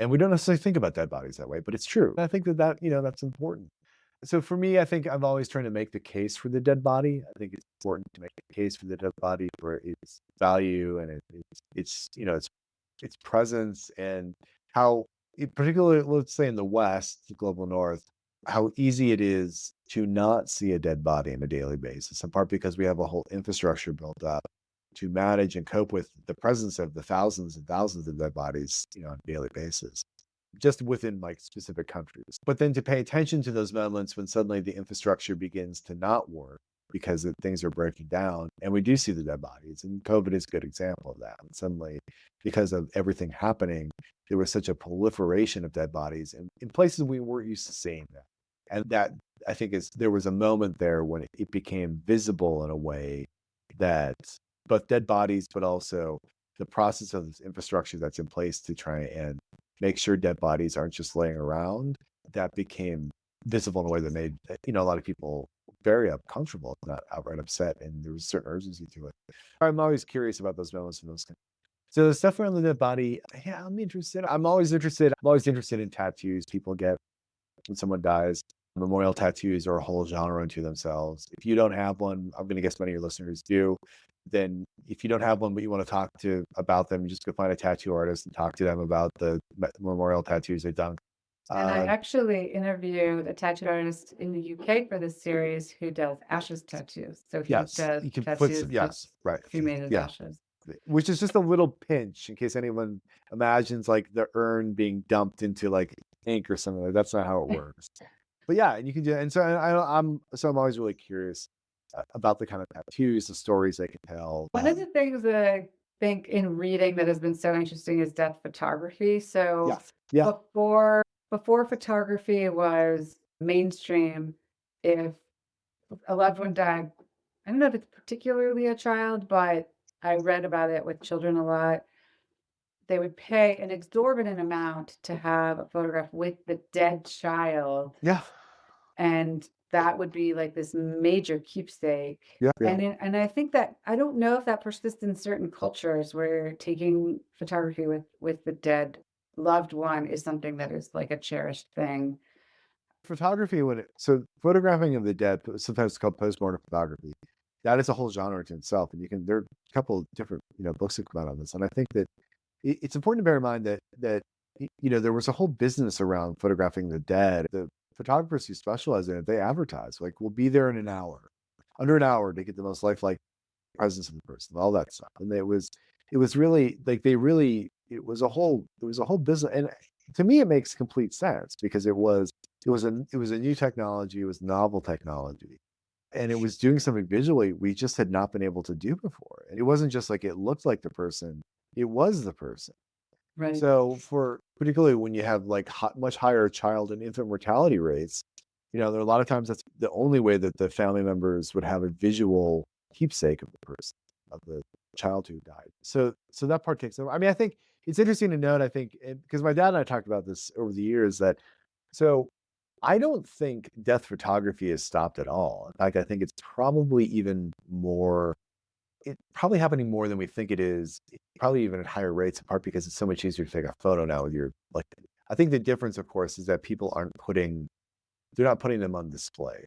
And we don't necessarily think about dead bodies that way, but it's true. I think that's important. So for me, I think I'm always trying to make the case for the dead body. I think it's important to make the case for the dead body for its value and its presence and how, particularly, let's say in the West, the global North, how easy it is to not see a dead body on a daily basis. In part because we have a whole infrastructure built up to manage and cope with the presence of the thousands and thousands of dead bodies, on a daily basis just within like specific countries. But then to pay attention to those moments when suddenly the infrastructure begins to not work because things are breaking down and we do see the dead bodies. And COVID is a good example of that. And suddenly, because of everything happening, there was such a proliferation of dead bodies in places we weren't used to seeing that. And that I think there was a moment there when it became visible in a way that both dead bodies, but also the process of this infrastructure that's in place to try and make sure dead bodies aren't just laying around, that became visible in a way that made, a lot of people very uncomfortable, if not outright upset, and there was a certain urgency to it. I'm always curious about those moments and those kind. So the stuff around the dead body, yeah, I'm interested. I'm always interested in tattoos people get when someone dies. Memorial tattoos are a whole genre unto themselves. If you don't have one, I'm going to guess many of your listeners do. Then, if you don't have one, but you want to talk to about them, just go find a tattoo artist and talk to them about the memorial tattoos they've done. And I Uh, actually interviewed a tattoo artist in the UK for this series who does ashes tattoos. So he yes, does you can put tattoos yes, right, cremated as yeah, ashes. which is just a little pinch in case anyone imagines like the urn being dumped into like ink or something. That's not how it works. But yeah, and you can do, and so I'm always really curious about the kind of tattoos, the stories they can tell. One of the things that I think in reading that has been so interesting is death photography. So Yes, yeah, before photography was mainstream, if a loved one died, I don't know if it's particularly a child, but I read about it with children a lot. They would pay an exorbitant amount to have a photograph with the dead child, yeah, and that would be like this major keepsake. yeah, yeah. And I think that I don't know if that persists in certain cultures where taking photography with the dead loved one is something that is like a cherished thing. Photography, so photographing of the dead, sometimes called postmortem photography. That is a whole genre to itself, and there are a couple of different books that come out on this. And I think that it's important to bear in mind that there was a whole business around photographing the dead. The photographers who specialize in it, they advertise like we'll be there in an hour, under an hour to get the most lifelike presence of the person, all that stuff. And it was really like it was a whole business. And to me, it makes complete sense because it was a new technology, it was novel technology, and it was doing something visually we just had not been able to do before. And it wasn't just like it looked like the person; it was the person. Right. So for particularly when you have like much higher child and infant mortality rates, there are a lot of times that's the only way that the family members would have a visual keepsake of the person, of the child who died. So that part takes over. I mean, I think it's interesting to note, I think, because my dad and I talked about this over the years, that so I don't think death photography has stopped at all. In fact, I think it's probably even more it's probably happening more than we think it is, probably even at higher rates, in part because it's so much easier to take a photo now with your like I think the difference, of course, is that people they're not putting them on display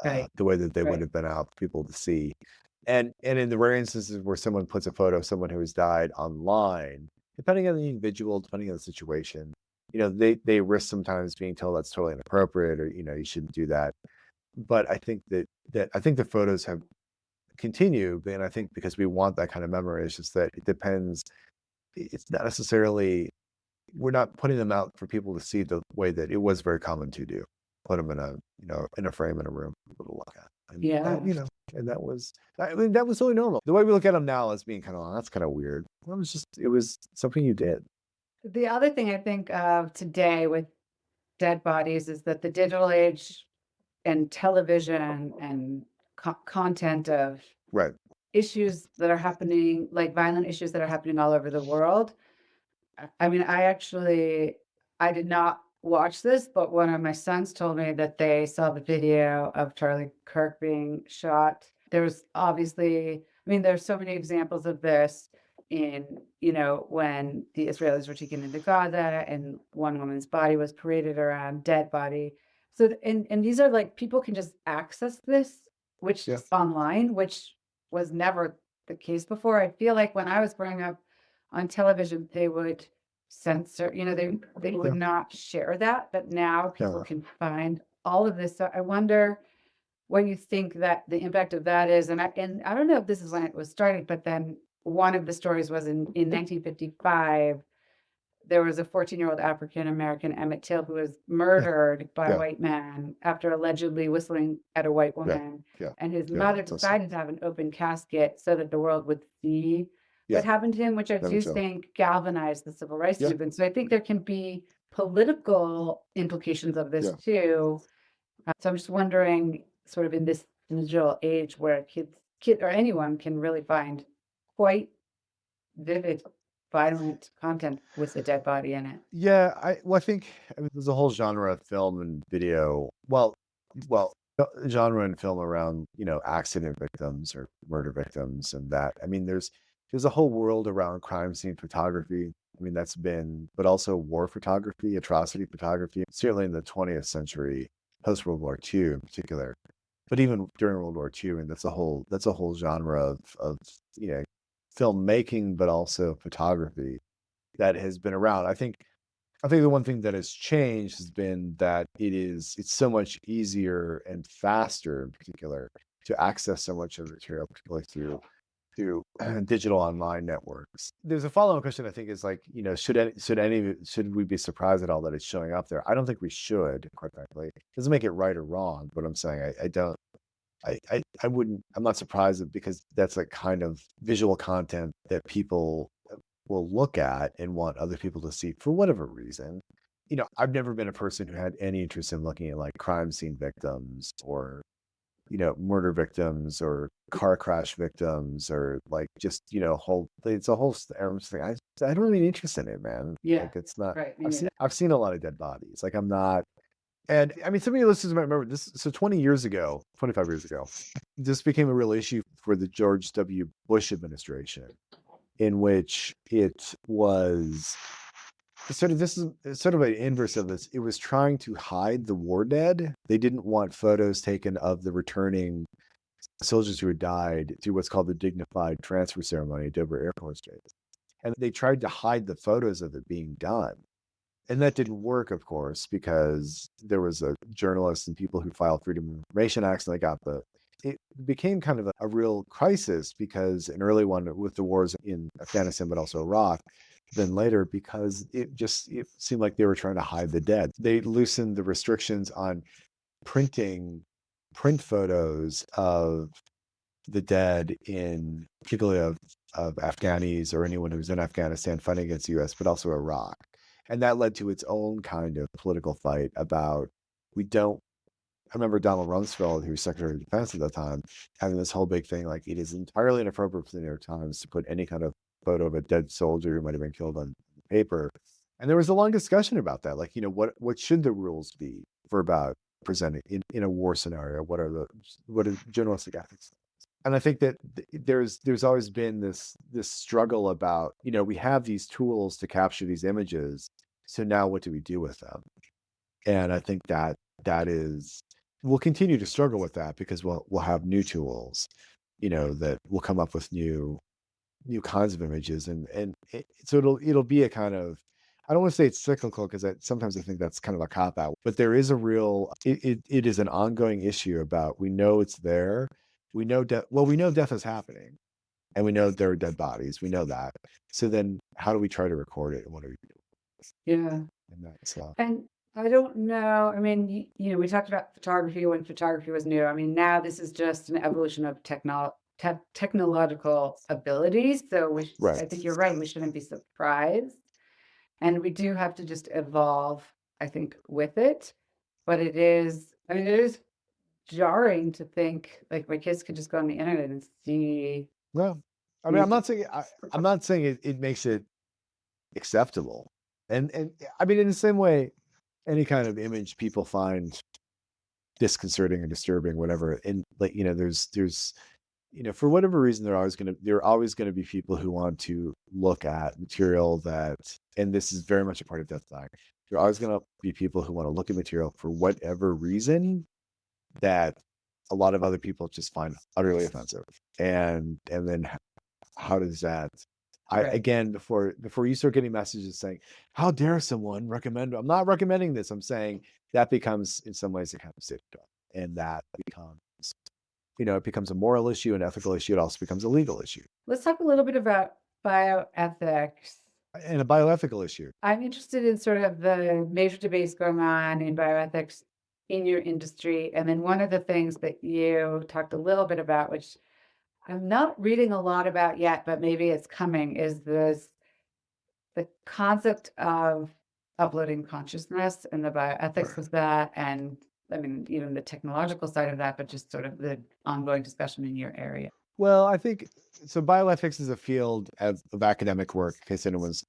Right. the way that they would Right. have been out for people to see. And in the rare instances where someone puts a photo of someone who has died online, depending on the individual, depending on the situation, they risk sometimes being told that's totally inappropriate or you shouldn't do that. But I think that I think the photos have continue, and I think because we want that kind of memory, it's just that it depends. It's not necessarily we're not putting them out for people to see the way that it was very common to do. Put them in a frame in a room, little like that. Yeah. And I mean, that was totally normal. The way we look at them now as being kind of, that's kind of weird. Well, it was something you did. The other thing I think of today with dead bodies is that the digital age and television and content of Right. issues that are happening, like violent issues that are happening all over the world. I mean, I did not watch this, but one of my sons told me that they saw the video of Charlie Kirk being shot. There was obviously, I mean, there's so many examples of this when the Israelis were taken into Gaza and one woman's body was paraded around, dead body. And these are like people can just access this, which Yeah. is online, which was never the case before. I feel like when I was growing up on television, they would censor, they would Yeah. not share that, but now people Yeah. can find all of this. So I wonder what you think that the impact of that is. And I don't know if this is when it was started, but then one of the stories was in 1955 there was a 14-year-old African American, Emmett Till, who was Yeah. murdered by a Yeah. white man after allegedly whistling at a white Yeah. woman. Yeah. And his Yeah. mother It's awesome. decided to have an open casket so that the world would see Yeah. what happened to him, which I That makes do sense. think galvanized the civil rights Yeah. movement. So I think there can be political implications of this Yeah. too. So I'm just wondering, sort of in this digital age where kid or anyone can really find quite vivid, violent content with a dead body in it. Yeah, I think there's a whole genre of film and video. Genre and film around accident victims or murder victims, and that. I mean, there's a whole world around crime scene photography. I mean, but also war photography, atrocity photography. Certainly in the 20th century, post World War II in particular, but even during World War II, and that's a whole genre of you know filmmaking, but also photography that has been around. I think the one thing that has changed has been that it's so much easier and faster in particular to access so much of the material, particularly through digital online networks. There's a follow-on question I think is like, should we be surprised at all that it's showing up there? I don't think we should, quite frankly. It doesn't make it right or wrong, but I'm saying I don't I wouldn't I'm not surprised because that's like kind of visual content that people will look at and want other people to see for whatever reason. I've never been a person who had any interest in looking at like crime scene victims or, murder victims or car crash victims or like just, it's a whole thing. I don't have any interest in it, man. Yeah, Like it's not, right. Me I've seen, neither. I've seen a lot of dead bodies. Like I'm not, and I mean, some of your listeners might remember this. So 20 years ago, 25 years ago, this became a real issue for the George W. Bush administration, in which it was this is sort of an inverse of this. It was trying to hide the war dead. They didn't want photos taken of the returning soldiers who had died through what's called the dignified transfer ceremony at Dover Air Force Base. And they tried to hide the photos of it being done. And that didn't work, of course, because there was a journalist and people who filed Freedom of Information Acts, and it became kind of a real crisis because an early one with the wars in Afghanistan, but also Iraq, then later because it seemed like they were trying to hide the dead. They loosened the restrictions on printing print photos of the dead in particularly of Afghanis or anyone who's in Afghanistan fighting against the US, but also Iraq. And that led to its own kind of political fight about we don't I remember Donald Rumsfeld, who was Secretary of Defense at the time, having this whole big thing like it is entirely inappropriate for the New York Times to put any kind of photo of a dead soldier who might have been killed on paper. And there was a long discussion about that. Like, what should the rules be for about presenting in a war scenario? What are journalistic ethics? And I think that there's always been this struggle about, we have these tools to capture these images. So now what do we do with them? And I think that is we'll continue to struggle with that because we'll have new tools, that will come up with new kinds of images so it'll be a kind of I don't want to say it's cyclical because sometimes I think that's kind of a cop out, but there is a real it is an ongoing issue about we know it's there. We know death is happening and we know there are dead bodies. We know that. So then how do we try to record it? And what do we do Yeah. in that stuff? And I don't know. I mean, we talked about photography when photography was new. I mean, now this is just an evolution of technological abilities. So Right. I think you're right. We shouldn't be surprised. And we do have to just evolve, I think, with it. But it is jarring to think like my kids could just go on the internet and see Well, I mean, these. I'm not saying it makes it acceptable. And I mean, in the same way, any kind of image people find disconcerting or disturbing, whatever, and like, there's for whatever reason, there are always gonna be people who want to look at material and this is very much a part of Death Dying, There are always going to be people who want to look at material for whatever reason that a lot of other people just find utterly offensive. And then how does that? Right. Again, before you start getting messages saying, "How dare someone recommend?" I'm not recommending this. I'm saying that becomes, in some ways, a kind of state of dark, and that becomes, it becomes a moral issue, an ethical issue. It also becomes a legal issue Let's talk a little bit about bioethics. and a bioethical issue. I'm interested in sort of the major debates going on in bioethics in your industry. And then one of the things that you talked a little bit about, which I'm not reading a lot about yet, but maybe it's coming, is the concept of uploading consciousness and the bioethics of that. And I mean, even the technological side of that, but just sort of the ongoing discussion in your area. Well, I think so. Bioethics is a field of academic work. In case anyone's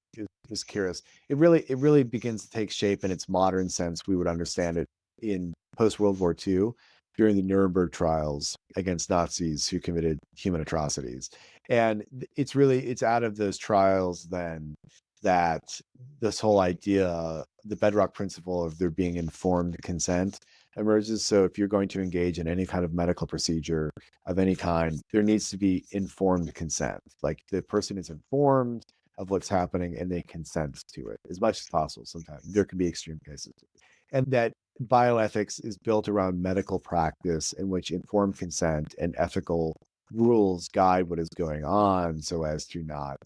is curious, it really begins to take shape in its modern sense. We would understand it in post World War II during the Nuremberg trials against Nazis who committed human atrocities, and it's out of those trials then that this whole idea, the bedrock principle of there being informed consent emerges. So if you're going to engage in any kind of medical procedure of any kind, there needs to be informed consent. Like the person is informed of what's happening and they consent to it as much as possible. Sometimes there can be extreme cases. And that bioethics is built around medical practice in which informed consent and ethical rules guide what is going on so as to not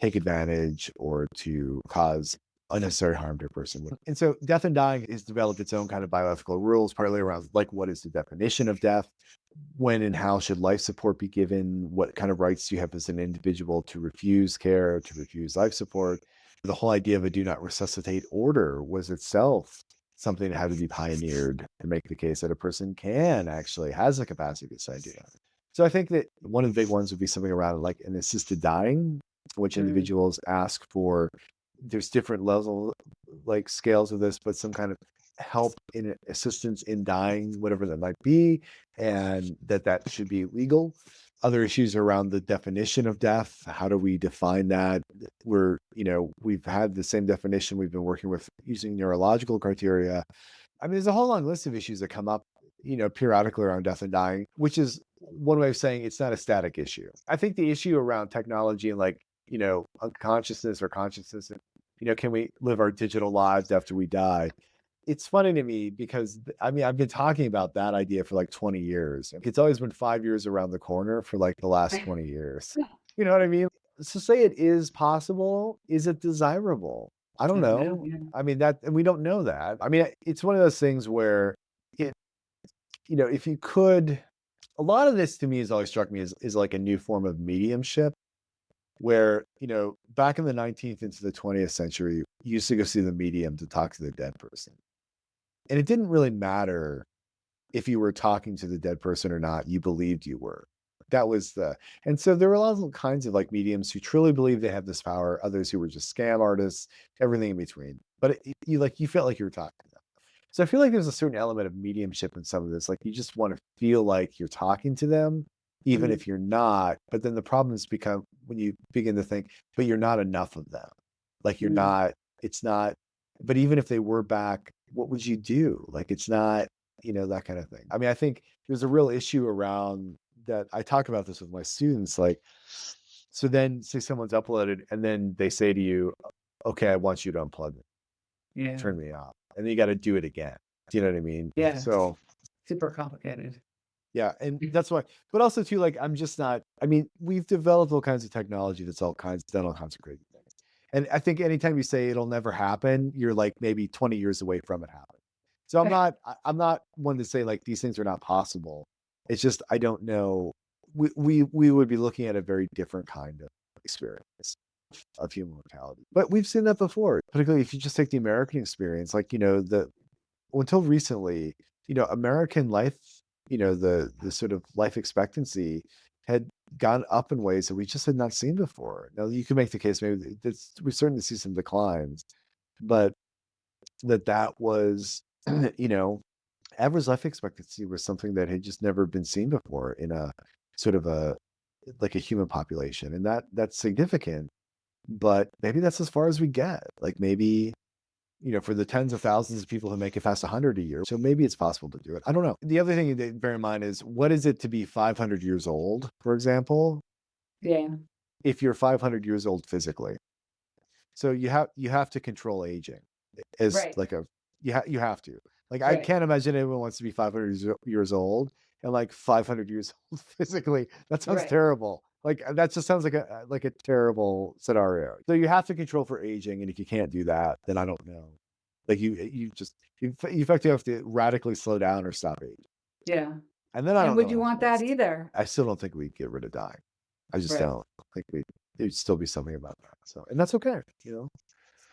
take advantage or to cause unnecessary harm to a person. And so death and dying has developed its own kind of bioethical rules, partly around like what is the definition of death, when and how should life support be given, what kind of rights do you have as an individual to refuse care, to refuse life support. The whole idea of a do not resuscitate order was itself something that had to be pioneered to make the case that a person has the capacity to decide to die. So I think that one of the big ones would be something around like an assisted dying, which individuals ask for. There's different levels, like scales of this, but some kind of help in assistance in dying, whatever that might be, and that should be legal. Other issues around the definition of death. How do we define that? We've had the same definition we've been working with using neurological criteria. I mean, there's a whole long list of issues that come up, periodically around death and dying, which is one way of saying it's not a static issue. I think the issue around technology and like, unconsciousness or consciousness, can we live our digital lives after we die? It's funny to me because I've been talking about that idea for like 20 years. It's always been 5 years around the corner for like the last 20 years. You know what I mean? So say it is possible. Is it desirable? I don't know. Yeah. I mean, and we don't know that. I mean, it's one of those things where if you could, a lot of this to me has always struck me as like a new form of mediumship where, back in the 19th into the 20th century, you used to go see the medium to talk to the dead person. And it didn't really matter if you were talking to the dead person or not, you believed you were. And so there were a lot of kinds of like mediums who truly believed they have this power, others who were just scam artists, everything in between. But you felt like you were talking to them. So I feel like there's a certain element of mediumship in some of this. Like you just want to feel like you're talking to them, even if you're not. But then the problems become when you begin to think, but you're not enough of them. Like you're not, it's not, but even if they were back, what would you do? Like it's not, that kind of thing. I mean, I think there's a real issue around that. I talk about this with my students. Like, so then say someone's uploaded and then they say to you, okay, I want you to unplug me, turn me off. And then you got to do it again. Do you know what I mean? Yeah. So Super complicated. yeah. And that's why, but also too, like, I'm just not, we've developed all kinds of technology that's done all kinds of crazy things. And I think anytime you say it'll never happen, you're like maybe 20 years away from it happening. So I'm not one to say like these things are not possible. It's just, I don't know. We would be looking at a very different kind of experience of human mortality. But we've seen that before, particularly if you just take the American experience, like, until recently, American life, the sort of life expectancy had gone up in ways that we just had not seen before. Now you can make the case maybe we're starting to see some declines, but that was, average life expectancy was something that had just never been seen before in a sort of like a human population. And that's significant, but maybe that's as far as we get. Like maybe for the tens of thousands of people who make it past 100 a year. So maybe it's possible to do it. I don't know. The other thing to bear in mind is, what is it to be 500 years old, for example, Yeah. if you're 500 years old physically? So you have to control aging as Right. like you have to. Like, I Right. can't imagine anyone wants to be 500 years old and like 500 years old physically. That sounds Right. terrible. Like, that just sounds like a terrible scenario. So you have to control for aging, and if you can't do that, then I don't know. Like, you effectively have to radically slow down or stop aging. Yeah. And then I And don't know would what you want that happens. either? I still don't think we'd get rid of dying. I just Right. don't. I think there'd still be something about that. So, and that's okay.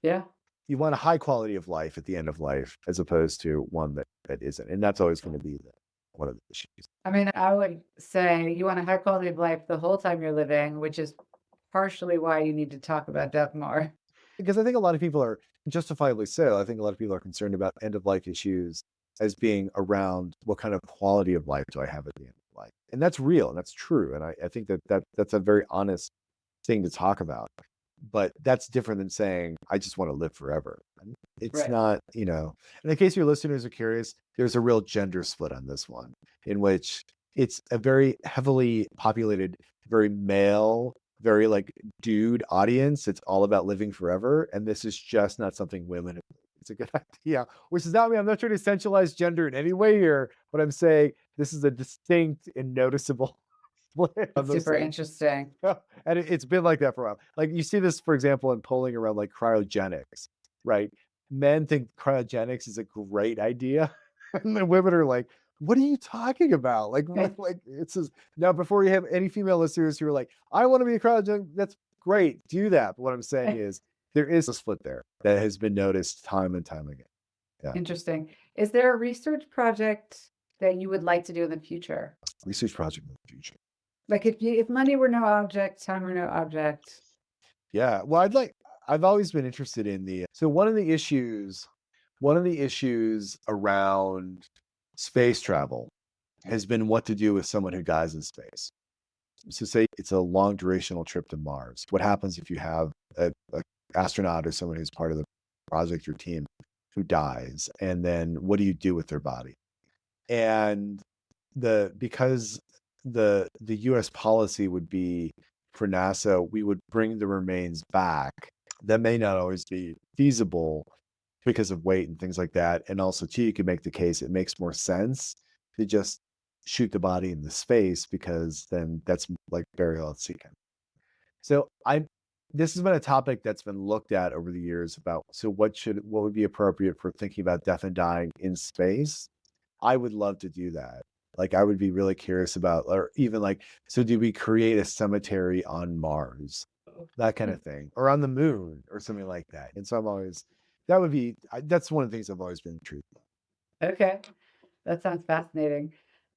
Yeah. You want a high quality of life at the end of life, as opposed to one that isn't. And that's always going to be one of the issues. I mean, I would say you want a high quality of life the whole time you're living, which is partially why you need to talk about death more. Because I think a lot of people are, justifiably so, I think a lot of people are concerned about end of life issues as being around what kind of quality of life do I have at the end of life. And that's real and that's true. And I think that's a very honest thing to talk about. But that's different than saying, I just want to live forever. And it's Right. not, in case your listeners are curious, there's a real gender split on this one, in which it's a very heavily populated, very male, very like dude audience. It's all about living forever. And this is just not something women have. It's a good idea, which is not me. I'm not trying to essentialize gender in any way here, but I'm saying this is a distinct and noticeable split on It's those super things. interesting. And it's been like that for a while. Like, you see this, for example, in polling around like cryogenics, right? Men think cryogenics is a great idea, and the women are like, "What are you talking about?" Like, like it says now. Before you have any female listeners who are like, "I want to be a cryogenic," that's great, do that. But what I'm saying is, there is a split there that has been noticed time and time again. Yeah, Interesting. Is there a research project that you would like to do in the future? research project in the future. Like if money were no object, time were no object. Yeah. Well, I've always been interested in so one of the issues around space travel has been what to do with someone who dies in space. So say it's a long durational trip to Mars. What happens if you have a astronaut or someone who's part of the project or team who dies? And then what do you do with their body? And because the US policy would be, for NASA, we would bring the remains back. That may not always be feasible because of weight and things like that. And also too, you can make the case it makes more sense to just shoot the body into space, because then that's like burial at sea. So this has been a topic that's been looked at over the years about, so what would be appropriate for thinking about death and dying in space. I would love to do that. Like, I would be really curious about, or even like, so do we create a cemetery on Mars? That kind of thing, or on the moon or something like that. And so that's one of the things I've always been intrigued by. Okay. That sounds fascinating.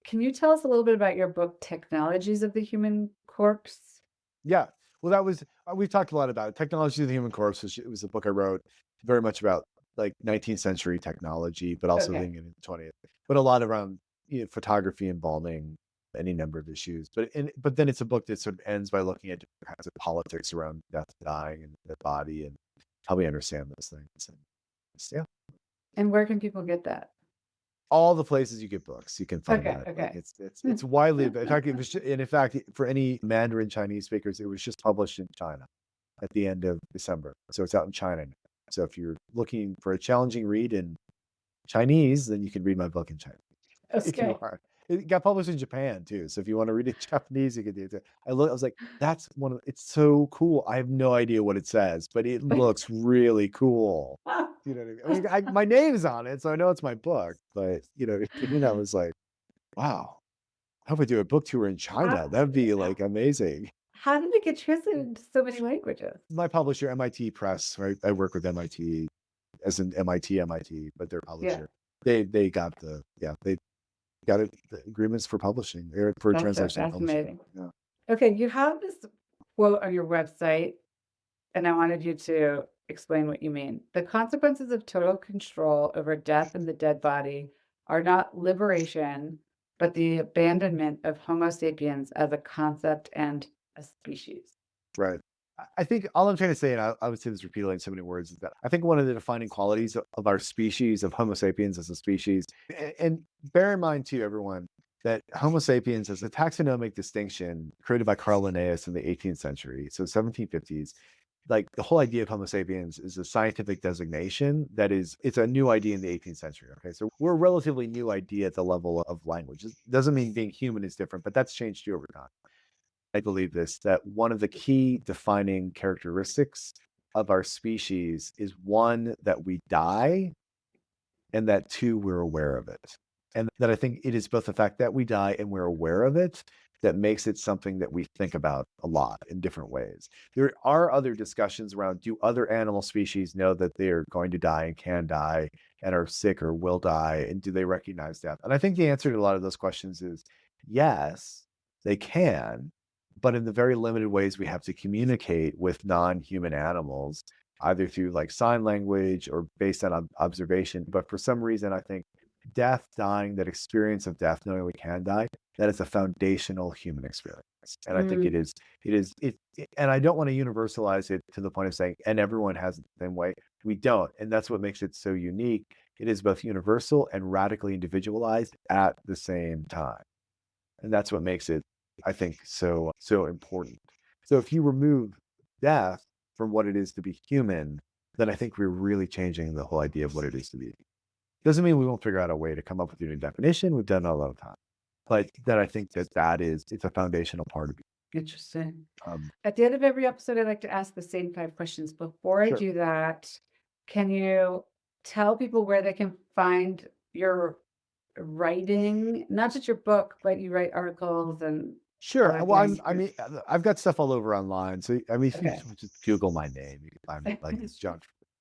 Can you tell us a little bit about your book, Technologies of the Human Corpse? Yeah. Well, that was, we've talked a lot about it. Technology of the Human Corpse. It was a book I wrote very much about like 19th century technology, but also Okay. thinking in the 20th, but a lot around photography, involving any number of issues. But then it's a book that sort of ends by looking at different kinds of politics around death, dying, and the body, and how we understand those things. And yeah, And where can people get that? all the places you get books, you can find Okay. that. Like, Okay. it's widely. In fact, in fact, for any Mandarin Chinese speakers, it was just published in China at the end of December, so it's out in China now. So if you're looking for a challenging read in Chinese, then you can read my book in Chinese. If you Okay. are. It got published in Japan too. So if you want to read it in Japanese, you can do it. I was like, that's it's so cool. I have no idea what it says, but it looks really cool. You know what I mean? My name's on it, so I know it's my book. But to me, that was like, wow. I hope I do a book tour in China. That'd be like amazing. How did it get translated into so many languages? My publisher, MIT Press, right? I work with MIT, as in MIT, but their Yeah. publisher. They got they got the agreements for publishing, or for That's so translation and publishing. fascinating. Yeah. Okay. You have this quote on your website, and I wanted you to explain what you mean. The consequences of total control over death and the dead body are not liberation, but the abandonment of Homo sapiens as a concept and a species. Right. I think all I'm trying to say, and I would say this repeatedly in so many words, is that I think one of the defining qualities of our species, of Homo sapiens as a species, and bear in mind too, everyone, that Homo sapiens is a taxonomic distinction created by Carl Linnaeus in the 18th century, so 1750s. Like the whole idea of Homo sapiens is a scientific designation that is, it's a new idea in the 18th century. Okay, so we're a relatively new idea at the level of language. It doesn't mean being human is different, but that's changed over time. I believe this, that one of the key defining characteristics of our species is one, that we die, and that two, we're aware of it. And that I think it is both the fact that we die and we're aware of it that makes it something that we think about a lot in different ways. There are other discussions around, do other animal species know that they are going to die and can die and are sick or will die? And do they recognize death? And I think the answer to a lot of those questions is yes, they can, but in the very limited ways we have to communicate with non-human animals, either through like sign language or based on observation. But for some reason, I think death, dying, that experience of death, knowing we can die, that is a foundational human experience. And I think Mm, and I don't want to universalize it to the point of saying, and everyone has it the same way. We don't. And that's what makes it so unique. It is both universal and radically individualized at the same time. And that's what makes it, I think, so important. So if you remove death from what it is to be human, then I think we're really changing the whole idea of what it is to be. Doesn't mean we won't figure out a way to come up with a new definition. We've done it a lot of time, but that I think it's a foundational part of it. interesting. Um, At the end of every episode, I like to ask the same 5 questions. Before I sure. do that, can you tell people where they can find your writing? Not just your book, but you write articles and Sure. other Well, things. I've got stuff all over online. So, I mean, if you Okay. just Google my name, you can find me. Like it's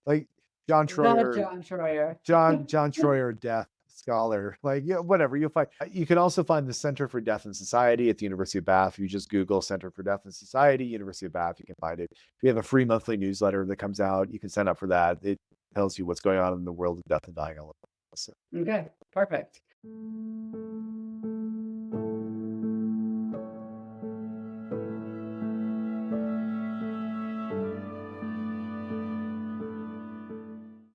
like John The Troyer, John Troyer. John Troyer, death scholar, like, yeah, whatever you'll find. You can also find the Center for Death and Society at the University of Bath. You just Google Center for Death and Society, University of Bath, you can find it. We have a free monthly newsletter that comes out. You can sign up for that. It tells you what's going on in the world of death and dying. All over. So, Okay, perfect.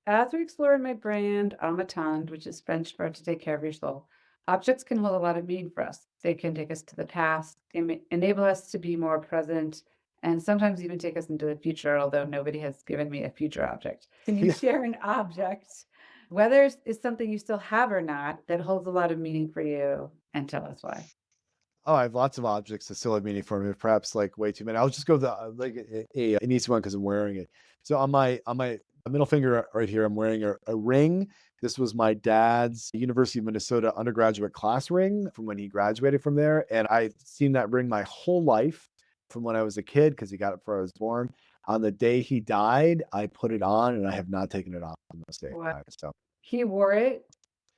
As we explore in my brand, Amatand, which is French for to take care of your soul, objects can hold a lot of meaning for us. They can take us to the past, enable us to be more present, and sometimes even take us into the future, although nobody has given me a future object. Can you yeah. share an object, whether it's something you still have or not, that holds a lot of meaning for you, and tell us why? Oh, I have lots of objects that still have meaning for me, perhaps like way too many. I'll just go the an easy one because I'm wearing it. So on my middle finger right here, I'm wearing a ring. This was my dad's University of Minnesota undergraduate class ring from when he graduated from there, and I've seen that ring my whole life from when I was a kid because he got it before I was born. On the day he died, I put it on, and I have not taken it off on this day. What? So He wore it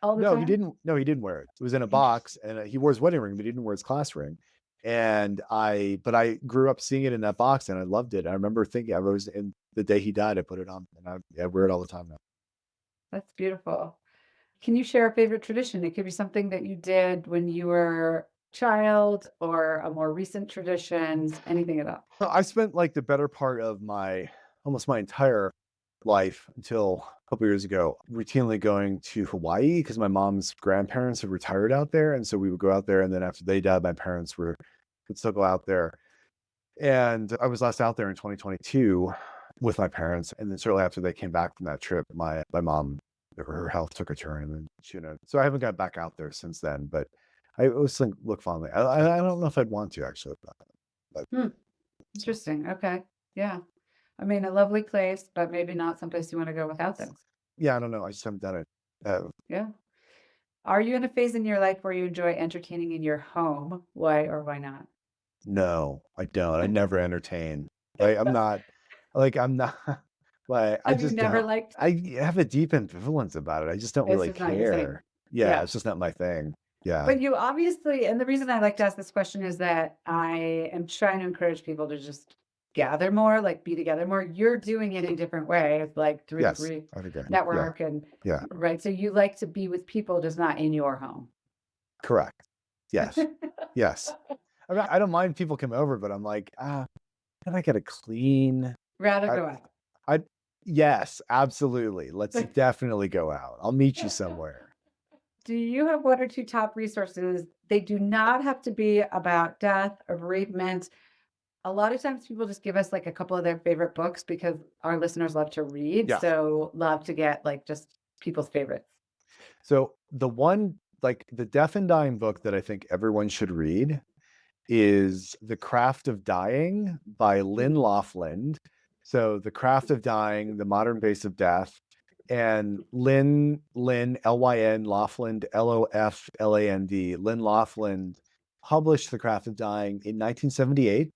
all the no, he time? didn't. No, he didn't wear it. It was in a box, Interesting. and he wore his wedding ring, but he didn't wear his class ring. But I grew up seeing it in that box, and I loved it. I remember thinking, I was in the day he died, I put it on, and I wear it all the time now. That's beautiful. Can you share a favorite tradition? It could be something that you did when you were a child or a more recent traditions, anything at all. I spent like the better part of almost my entire life until a couple years ago, routinely going to Hawaii because my mom's grandparents had retired out there, and so we would go out there. And then after they died, my parents would still go out there. And I was last out there in 2022 with my parents, and then shortly after they came back from that trip, my mom, her health took a turn, and then so I haven't got back out there since then. But I always look fondly. I don't know if I'd want to actually, but Hmm, interesting. Okay. Yeah. I mean, a lovely place, but maybe not someplace you want to go without things. yeah, I don't know. I just haven't done it. Yeah. Are you in a phase in your life where you enjoy entertaining in your home? Why or why not? No, I don't. I never entertain. Like I'm not like I Have you just never don't. liked I have a deep ambivalence about it. I just don't it's really just not your thing? care. Yeah, Yeah. it's just not my thing. Yeah. But you obviously, and the reason I like to ask this question is that I am trying to encourage people to just gather more, like be together more. You're doing it in different ways, like through the Yes, grief I agree. Yeah. network and Yeah. right. So you like to be with people, just not in your home. Correct. Yes. Yes. I don't mind people come over, but I'm like, And I gotta clean. Rather I, go out. I, yes, absolutely. Let's definitely go out. I'll meet you somewhere. Do you have one or two top resources? They do not have to be about death or bereavement. A lot of times people just give us like a couple of their favorite books because our listeners love to read. Yeah. So love to get like just people's favorites. So the one, like the death and dying book that I think everyone should read is The Craft of Dying by Lynn Laughlin. So The Craft of Dying, The Modern Face of Death. And Lynn, Lyn, Laughlin, Lofland, Lynn Laughlin published The Craft of Dying in 1978.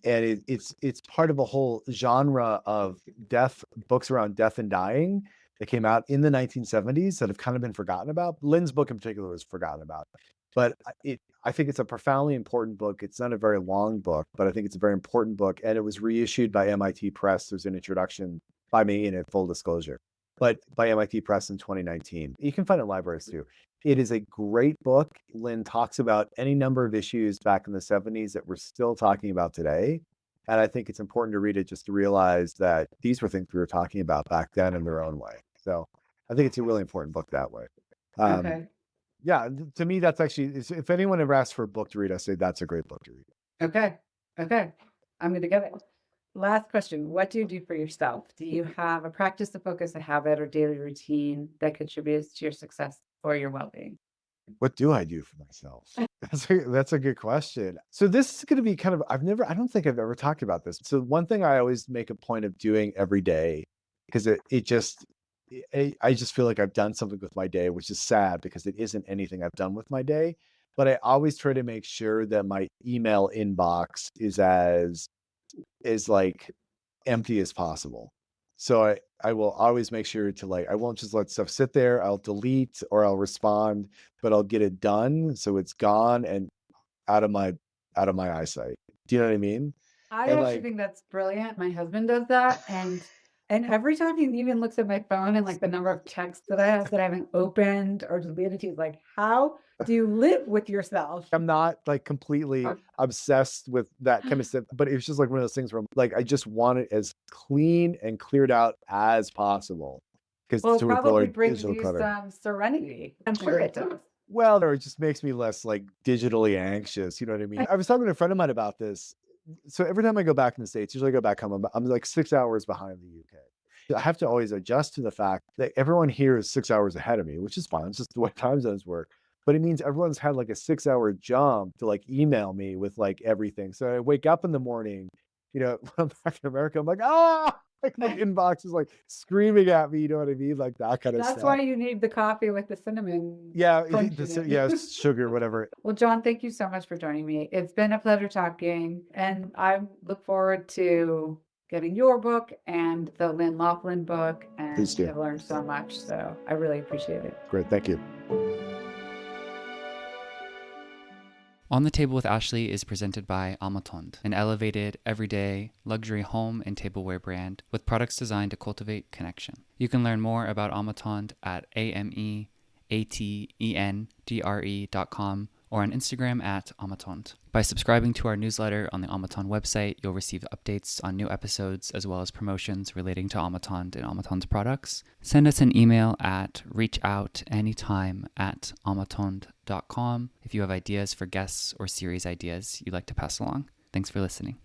And it's part of a whole genre of death books around death and dying that came out in the 1970s that have kind of been forgotten about. Lynn's book in particular was forgotten about, but I think it's a profoundly important book. It's not a very long book, but I think it's a very important book, and it was reissued by MIT Press. There's an introduction by me in it, full disclosure, but by MIT Press in 2019. You can find it in libraries too. It is a great book. Lynn talks about any number of issues back in the 70s that we're still talking about today. And I think it's important to read it just to realize that these were things we were talking about back then in their own way. So I think it's a really important book that way. Okay. Yeah, to me, that's actually, if anyone ever asks for a book to read, I say that's a great book to read. Okay. Okay. I'm going to get it. Last question. What do you do for yourself? Do you have a practice, a focus, a habit, or daily routine that contributes to your success or your well-being? What do I do for myself? That's a good question. So this is going to be kind of, I don't think I've ever talked about this. So one thing I always make a point of doing every day, because I just feel like I've done something with my day, which is sad because it isn't anything I've done with my day. But I always try to make sure that my email inbox is like empty as possible. So I will always make sure to I won't just let stuff sit there. I'll delete or I'll respond, but I'll get it done so it's gone and out of my eyesight. Do you know what I mean? I And actually think that's brilliant. My husband does that. And every time he even looks at my phone and like the number of texts that I have that I haven't opened or deleted, he's like, how do you live with yourself? I'm not like completely obsessed with that kind of stuff, but it's just like one of those things where I just want it as clean and cleared out as possible. Because Well, it to probably avoid brings digital you clutter. some serenity. I'm sure it does. Well, or it just makes me less digitally anxious. You know what I mean? I was talking to a friend of mine about this. So every time I go back in the States, usually I go back home, I'm like 6 hours behind the UK. I have to always adjust to the fact that everyone here is 6 hours ahead of me, which is fine. It's just the way time zones work. But it means everyone's had like a 6 hour jump to email me with everything. So I wake up in the morning, when I'm back in America, I'm like, ah, my inbox is screaming at me. You know what I mean? Like that kind of That's stuff. why you need the coffee with the cinnamon. Yeah, punch in it. yeah, sugar, whatever. Well, John, thank you so much for joining me. It's been a pleasure talking, and I look forward to getting your book and the Lynn Laughlin book, and Please do. I've learned so much, so I really appreciate it. Great, thank you. On the Table with Ashley is presented by Amatond, an elevated, everyday, luxury home and tableware brand with products designed to cultivate connection. You can learn more about Amatond at ametendre.com or on Instagram at Amatond. By subscribing to our newsletter on the Amatond website, you'll receive updates on new episodes as well as promotions relating to Amatond and Amatond's products. Send us an email at reachoutanytime@amatond.com if you have ideas for guests or series ideas you'd like to pass along. Thanks for listening.